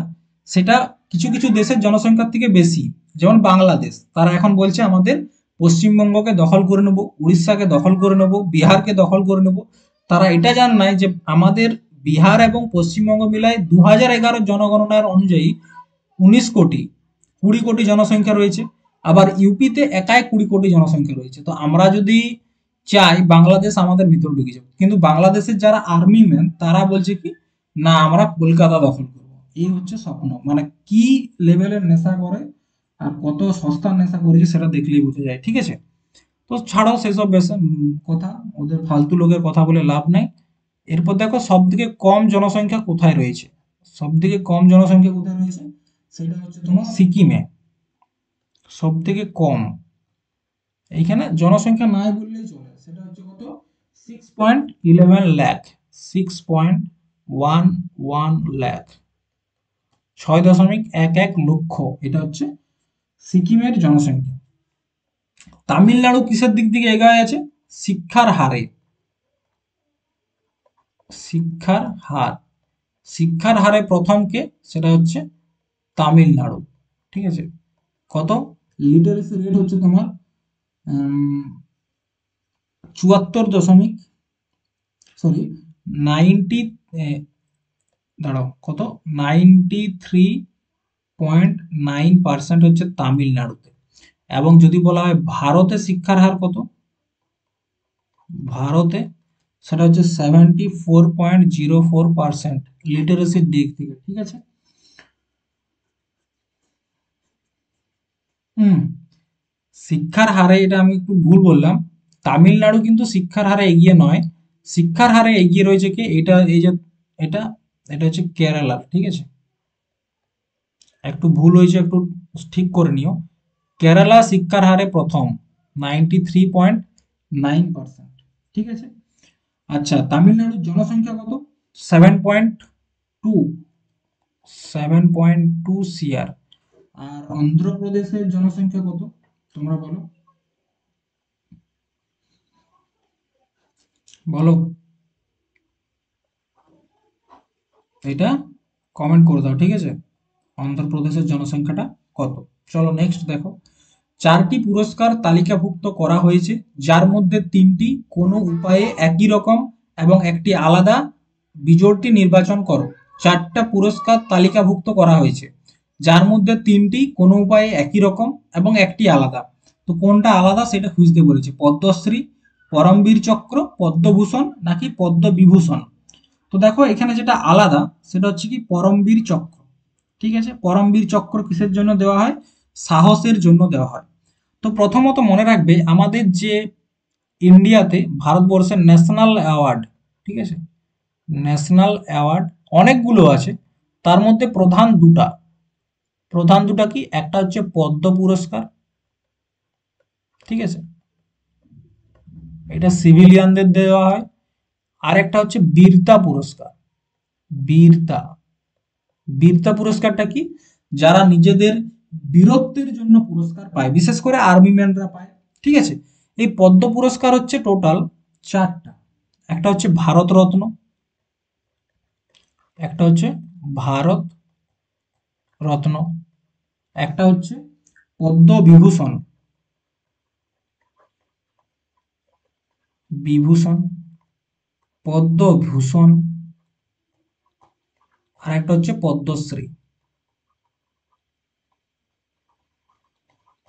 সেটা কিছু কিছু দেশের জনসংখ্যার থেকে বেশি। যেমন বাংলাদেশ, তারা এখন বলছে আমাদের পশ্চিমবঙ্গকে দখল করে নেব, উড়িষ্যাকে দখল করে নেব, বিহারকে দখল করে নেব। তারা এটা জান নাই যে আমাদের বিহার এবং পশ্চিমবঙ্গ মিলায় 2011 জনগণনার অনুযায়ী 19 কোটি, 20 কোটি জনসংখ্যা রয়েছে। আবার ইউপিতে একাই 20 কোটি জনসংখ্যা রয়েছে। তো আমরা যদি চাই বাংলাদেশ আমাদের ভিতরে ঢুকে যাবে, কিন্তু বাংলাদেশের যারা আর্মি ম্যান তারা বলছে কি, না আমরা কলকাতা দখল করবো। এই হচ্ছে স্বপ্ন, মানে কি লেভেলের নেশা করে আর কত সস্তার নেশা করেছে সেটা দেখলেই বোঝা যায়। ঠিক আছে, তো ছাড়াও সেসব কথা, ওদের ফালতু লোকের কথা বলে লাভ নাই। এরপর দেখো সব থেকে কম জনসংখ্যা কোথায় রয়েছে। সব থেকে কম জনসংখ্যা কোথায় রয়েছে সেটা হচ্ছে তোমার সিকিমে, সব থেকে কম। এইখানে জনসংখ্যা নাই বললেই চলে, সেটা হচ্ছে কত? 6.11 লাখ, 6.11 লাখ, 6.11 লক্ষ। এটা হচ্ছে সিকিমের জনসংখ্যা। তামিলনাড়ু কিসের দিক থেকে এগিয়ে আছে? শিক্ষার হারে, শিক্ষার হার, শিক্ষার হারে প্রথম কে? সেটা হচ্ছে তামিলনাড়ু। ঠিক আছে, কত? লিটারেসি রেট হচ্ছে তোমার 74 দশমিক, সরি 90, দাঁড়াও কত, 93.9% হচ্ছে তামিলনাড়ুতে। এবং যদি বলা হয় ভারতে শিক্ষার হার কত, ভারতে সেটা হচ্ছে 74.04% লিটারেসির দিক থেকে। ঠিক আছে, হুম, শিক্ষার হারে এটা আমি একটু ভুল বললাম। তামিলনাড়ু কিন্তু শিক্ষার হারে এগিয়ে নয়, শিক্ষার হারে এগিয়ে রয়েছে কি, এটা এই যে এটা, এটা হচ্ছে কেরালা। ঠিক আছে, একটু ভুল হয়েছে, একটু ঠিক করে নিও। কেরালা শিক্ষার হারে প্রথম 93.9%। ঠিক আছে। আচ্ছা, তামিলনাড়ুর জনসংখ্যা কত? 7.2, 7.2 সিআর। আর অন্ধ্রপ্রদেশের জনসংখ্যা কত তোমরা বলো? বলো, এটা কমেন্ট করে দাও, ঠিক আছে? অন্ধ্রপ্রদেশের জনসংখ্যাটা কত? চলো নেক্সট দেখো। চারটি পুরস্কার তালিকাভুক্ত করা হয়েছে, যার মধ্যে তিনটি কোনো উপায়ে একই রকম এবং একটি আলাদা। বিজোড়টি নির্বাচন করো। চারটা পুরস্কার তালিকাভুক্ত করা হয়েছে, যার মধ্যে তিনটি কোনো উপায়ে একই রকম এবং একটি আলাদা। তো কোনটা আলাদা সেটা খুঁজতে বলেছে। পদ্মশ্রী, পরমবীর চক্র, পদ্মভূষণ নাকি পদ্মবিভূষণ? তো দেখো এখানে যেটা আলাদা সেটা হচ্ছে কি পরমবীর চক্র। ঠিক আছে, পরমবীর চক্র কিসের জন্য দেওয়া হয়? সাহসের জন্য দেওয়া হয়। তো প্রথমত মনে রাখবে আমাদের যে ইন্ডিয়াতে ভারতবর্ষের ন্যাশনাল অ্যাওয়ার্ড, ঠিক আছে, ন্যাশনাল অ্যাওয়ার্ড অনেকগুলো আছে, তার মধ্যে প্রধান দুটা কি? একটা হচ্ছে পদ্ম পুরস্কার, ঠিক আছে, এটা সিভিলিয়ানদের দেওয়া হয়। আর একটা হচ্ছে বীরতা পুরস্কার। বীরতা বীরতা পুরস্কারটা কি? যারা নিজেদের বীরত্বের জন্য পুরস্কার পায়, বিশেষ করে আর্মি ম্যানরা পায়। ঠিক আছে। এই পদ্ম পুরস্কার হচ্ছে টোটাল চারটা। একটা হচ্ছে ভারত রত্ন, একটা হচ্ছে ভারত রত্ন, একটা হচ্ছে পদ্মবিভূষণ, বিভূষণ, পদ্মভূষণ, আর একটা হচ্ছে পদ্মশ্রী।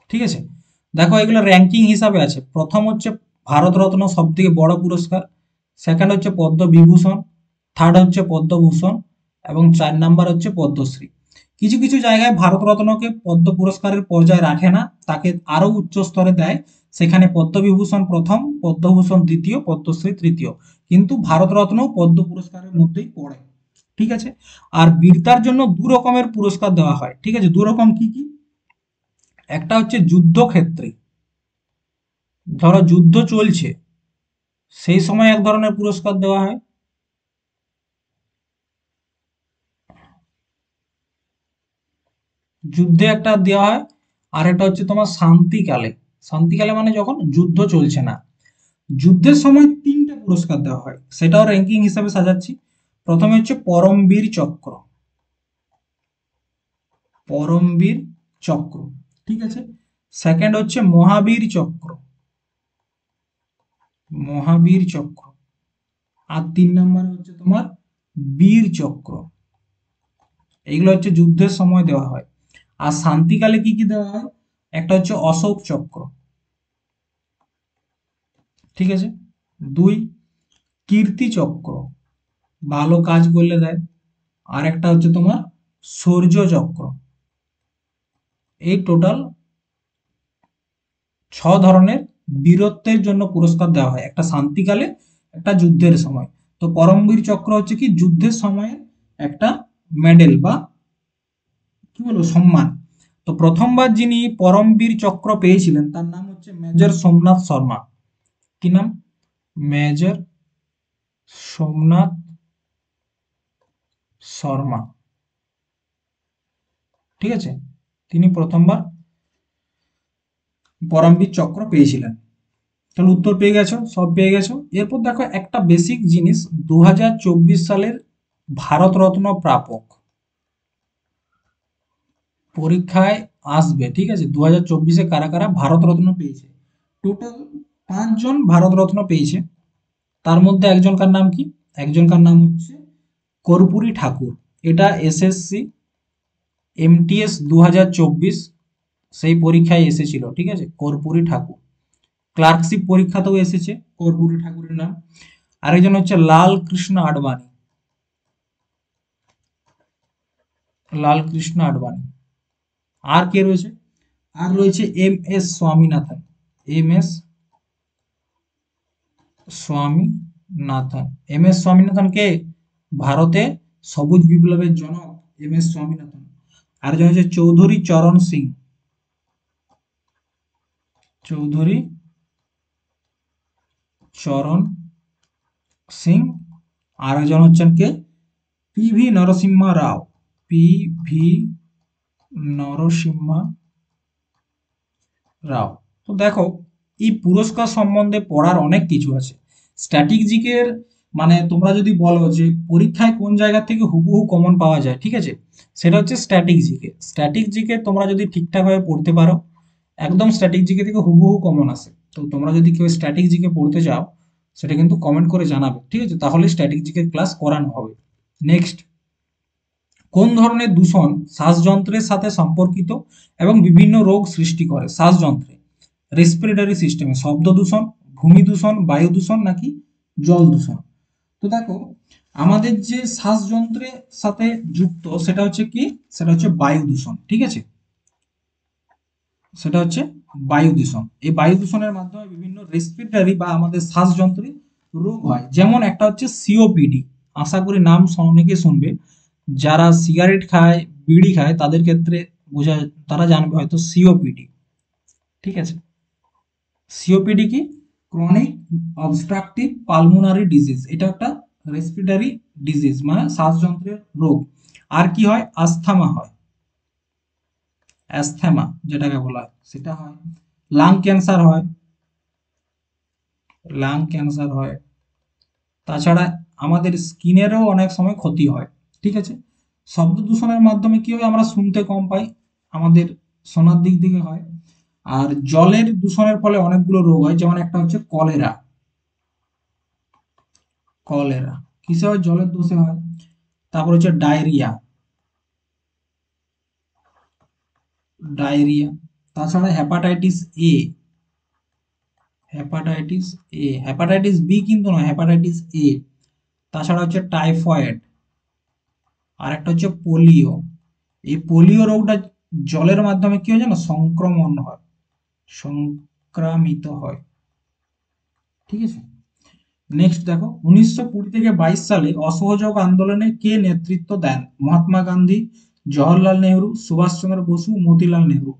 ঠিক আছে। দেখো এগুলো র্যাঙ্কিং হিসাবে আছে। প্রথম হচ্ছে ভারতরত্ন, সব থেকে বড় পুরস্কার। সেকেন্ড হচ্ছে পদ্মবিভূষণ, থার্ড হচ্ছে পদ্মভূষণ, এবং 4 নাম্বার হচ্ছে পদ্মশ্রী। কিছু কিছু জায়গায় ভারতরত্নকে পদ্ম পুরস্কারের পর্যায়ে রাখে না, তাকে আরো উচ্চ স্তরে দেয়। সেখানে পদ্মবিভূষণ প্রথম, পদ্মভূষণ দ্বিতীয়, পদ্মশ্রী তৃতীয়। কিন্তু ভারতরত্নও পদ্ম পুরস্কারের মধ্যেই পড়ে। ঠিক আছে। আর বীরতার জন্য দু রকমের পুরস্কার দেওয়া হয়। ঠিক আছে, দু রকম কি কি? একটা হচ্ছে যুদ্ধক্ষেত্রে, ধরো যুদ্ধ চলছে সেই সময় এক ধরনের পুরস্কার দেওয়া হয়। যুদ্ধে একটা দেওয়া হয়। আর একটা হচ্ছে তোমার শান্তিকালে। শান্তিকালে মানে যখন যুদ্ধ চলছে না। যুদ্ধের সময় তিনটা পুরস্কার দেওয়া হয়, সেটাও র্যাঙ্কিং হিসাবে সাজাচ্ছি। প্রথমে হচ্ছে পরমবীর চক্র, পরমবীর চক্র, ঠিক আছে। সেকেন্ড হচ্ছে মহাবীর চক্র, মহাবীর চক্র। আর 3 নম্বরে হচ্ছে তোমার বীর চক্র। এইগুলো হচ্ছে যুদ্ধের সময় দেওয়া হয়। আর শান্তিকালে কি কি দেওয়া হয়? একটা হচ্ছে অশোক চক্র, ঠিক আছে। দুই, কীর্তি চক্র, ভালো কাজ করলে দেয়। আর একটা হচ্ছে তোমার শৌর্য চক্র। এই টোটাল 6 ধরনের বীরত্বের জন্য পুরস্কার দেওয়া হয়, একটা শান্তিকালে, একটা যুদ্ধের সময়। তো পরমবীর চক্র হচ্ছে কি যুদ্ধের সময় একটা মেডেল বা কি বলবো সম্মান। তো প্রথমবার যিনি পরমবীর চক্র পেয়েছিলেন তার নাম হচ্ছে মেজর সোমনাথ শর্মা। কি নাম? মেজর সোমনাথ শর্মা। ঠিক আছে, তিনি প্রথমবার পরমবীর চক্র পেয়েছিলেন। তাহলে উত্তর পেয়ে গেছো, সব পেয়ে গেছো। এরপর দেখো একটা বেসিক জিনিস, 2024 সালের ভারতরত্ন প্রাপক পরীক্ষায় আসবে। ঠিক আছে, 2024-এ কারা কারা ভারতরত্ন পেয়েছে? টোটাল 5 জন ভারতরত্ন পেয়েছে। তার মধ্যে একজনকার নাম কি? একজনকার নাম হচ্ছে কর্পূরী ঠাকুর। এটা এসএসসি এমটিএস 2024 সেই পরীক্ষায় এসেছিল। ঠিক আছে, কর্পূরী ঠাকুর। ক্লার্কশিপ পরীক্ষাতেও এসেছে কর্পূরী ঠাকুরের নাম। আরেকজন হচ্ছে লাল কৃষ্ণ আডবাণী, লাল কৃষ্ণ আডবাণী। আর কে রয়েছে? আর রয়েছে M S Swaminathan, M S Swaminathan. M S Swaminathan কে? ভারতে সবুজ বিপ্লবের জনক এম এস স্বামীনাথন। আরেকজন হচ্ছে চৌধুরী চরণ সিং, চৌধুরী চরণ সিং, আর একজন হচ্ছেন কে, পিভি নরসিম্হা রাও, পিভি নরসিম্হা রাও। তো দেখো, এই পুরস্কার সম্বন্ধে পড়ার অনেক কিছু আছে। স্ট্র্যাটেজিকের মানে তোমরা যদি বলো যে পরীক্ষায় কোন জায়গা থেকে হুবহু কমন পাওয়া যায়, ঠিক আছে, সেটা হচ্ছে স্ট্র্যাটেজিকে। স্ট্র্যাটেজিকে তোমরা যদি ঠিকঠাকভাবে পড়তে পারো, একদম স্ট্র্যাটেজিকে থেকে হুবহু কমন আসে। তো তোমরা যদি কেউ স্ট্র্যাটেজিকে পড়তে চাও, সেটা কিন্তু কমেন্ট করে জানাবে, ঠিক আছে, তাহলে স্ট্র্যাটেজিকের ক্লাস করানো হবে। নেক্সট, কোন ধরনের দূষণ শ্বাসযন্ত্রের সাথে সম্পর্কিত এবং বিভিন্ন রোগ সৃষ্টি করে? শ্বাসযন্ত্রে, রেসপিরেটরি সিস্টেমে শব্দ দূষণ, ভূমি দূষণ, বায়ু দূষণ নাকি জল দূষণ? তো দেখো, আমাদের যে শ্বাসযন্ত্রের সাথে যুক্ত সেটা হচ্ছে কি, সেটা হচ্ছে বায়ু দূষণ, ঠিক আছে, সেটা হচ্ছে বায়ু দূষণ। এই বায়ু দূষণের মাধ্যমে বিভিন্ন রেসপিরেটরি বা আমাদের শ্বাসযন্ত্রে রোগ হয়, যেমন একটা হচ্ছে সিওপিডি। আশা করি নাম অনেকে শুনবে, যারা সিগারেট খায়, বিড়ি খায়, তাদের ক্ষেত্রে বোঝা, তারা জানবে হয়তো সিওপিডি, ঠিক আছে। সিওপিডি কি? ক্রনিক অবস্ট্রাকটিভ পালমোনারি ডিজিজ, এটা একটা রেসপিরেটরি ডিজিজ, মানে শ্বাসযন্ত্রের রোগ। আর কি হয়? আস্থমা হয়, অ্যাস্থেমা যেটাকে বলা হয় সেটা হয়। লাং ক্যান্সার হয়, লাং ক্যান্সার হয়। তাছাড়া আমাদের স্কিনেরও অনেক সময় ক্ষতি হয়, ঠিক আছে। শব্দ দূষণের মাধ্যমে কি হয়? আমরা শুনতে কম পাই, আমাদের শোনার দিক থেকে হয়। আর জলের দূষণের ফলে অনেকগুলো রোগ হয়, যেমন একটা হচ্ছে কলেরা। কলেরা কিসে হয়? জলের দোষে হয়। তারপর হচ্ছে ডায়রিয়া, ডায়রিয়া। তাছাড়া hepatitis A, hepatitis A, hepatitis B কিন্তু নয়, হ্যাপাটাইটিস এ। তাছাড়া হচ্ছে টাইফয়েড, আর একটা হচ্ছে পোলিও। এই পোলিও রোগটা জলের মাধ্যমে কি হয় জানো? সংক্রমণ হয়, সংক্রামিত হয়, ঠিক আছে। নেক্সট দেখো, 1920 থেকে 22 সালে অসহযোগ আন্দোলনে কে নেতৃত্ব দেন? মহাত্মা গান্ধী, জওহরলাল নেহরু, সুভাষচন্দ্র বসু, মতিলাল নেহরু।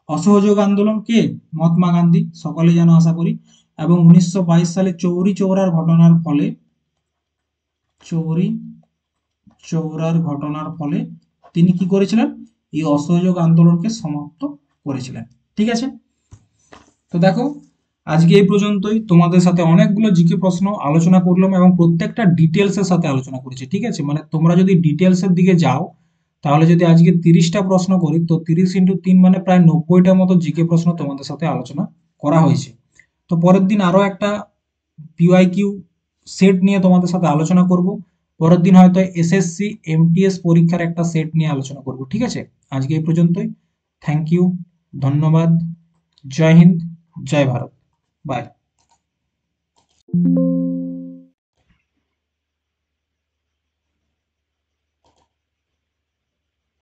অসহযোগ আন্দোলন কে? মহাত্মা গান্ধী, সকলে জানো আশা করি। এবং 1922 সালে চৌরি চৌরার ঘটনার ফলে, চৌরি চৌরার ঘটনার ফলে তিনি কি করেছিলেন? এই অসহযোগ আন্দোলনকে সমাপ্ত করেছিলেন, ঠিক আছে। তো দেখো, আজকে এই পর্যন্তই। তোমাদের সাথে অনেকগুলো জিকে প্রশ্ন আলোচনা করলাম এবং প্রত্যেকটা ডিটেলস এর সাথে আলোচনা করেছি, ঠিক আছে। মানে তোমরা যদি ডিটেলস এর দিকে যাও, তাহলে যদি আজকে 30টা প্রশ্ন করি, তো 30 × 3 মানে প্রায় 90টা মতো জিকে প্রশ্ন তোমাদের সাথে আলোচনা করা হয়েছে। তো পরের দিন আরো একটা পিওয়াইকিউ সেট নিয়ে তোমাদের সাথে আলোচনা করব। পরের দিন হয়তো এসএসসি এমটিএস পরীক্ষার একটা সেট নিয়ে আলোচনা করব, ঠিক আছে। আজকে এই পর্যন্তই। থ্যাংক ইউ, ধন্যবাদ, জয় হিন্দ, জয় ভারত, বাই।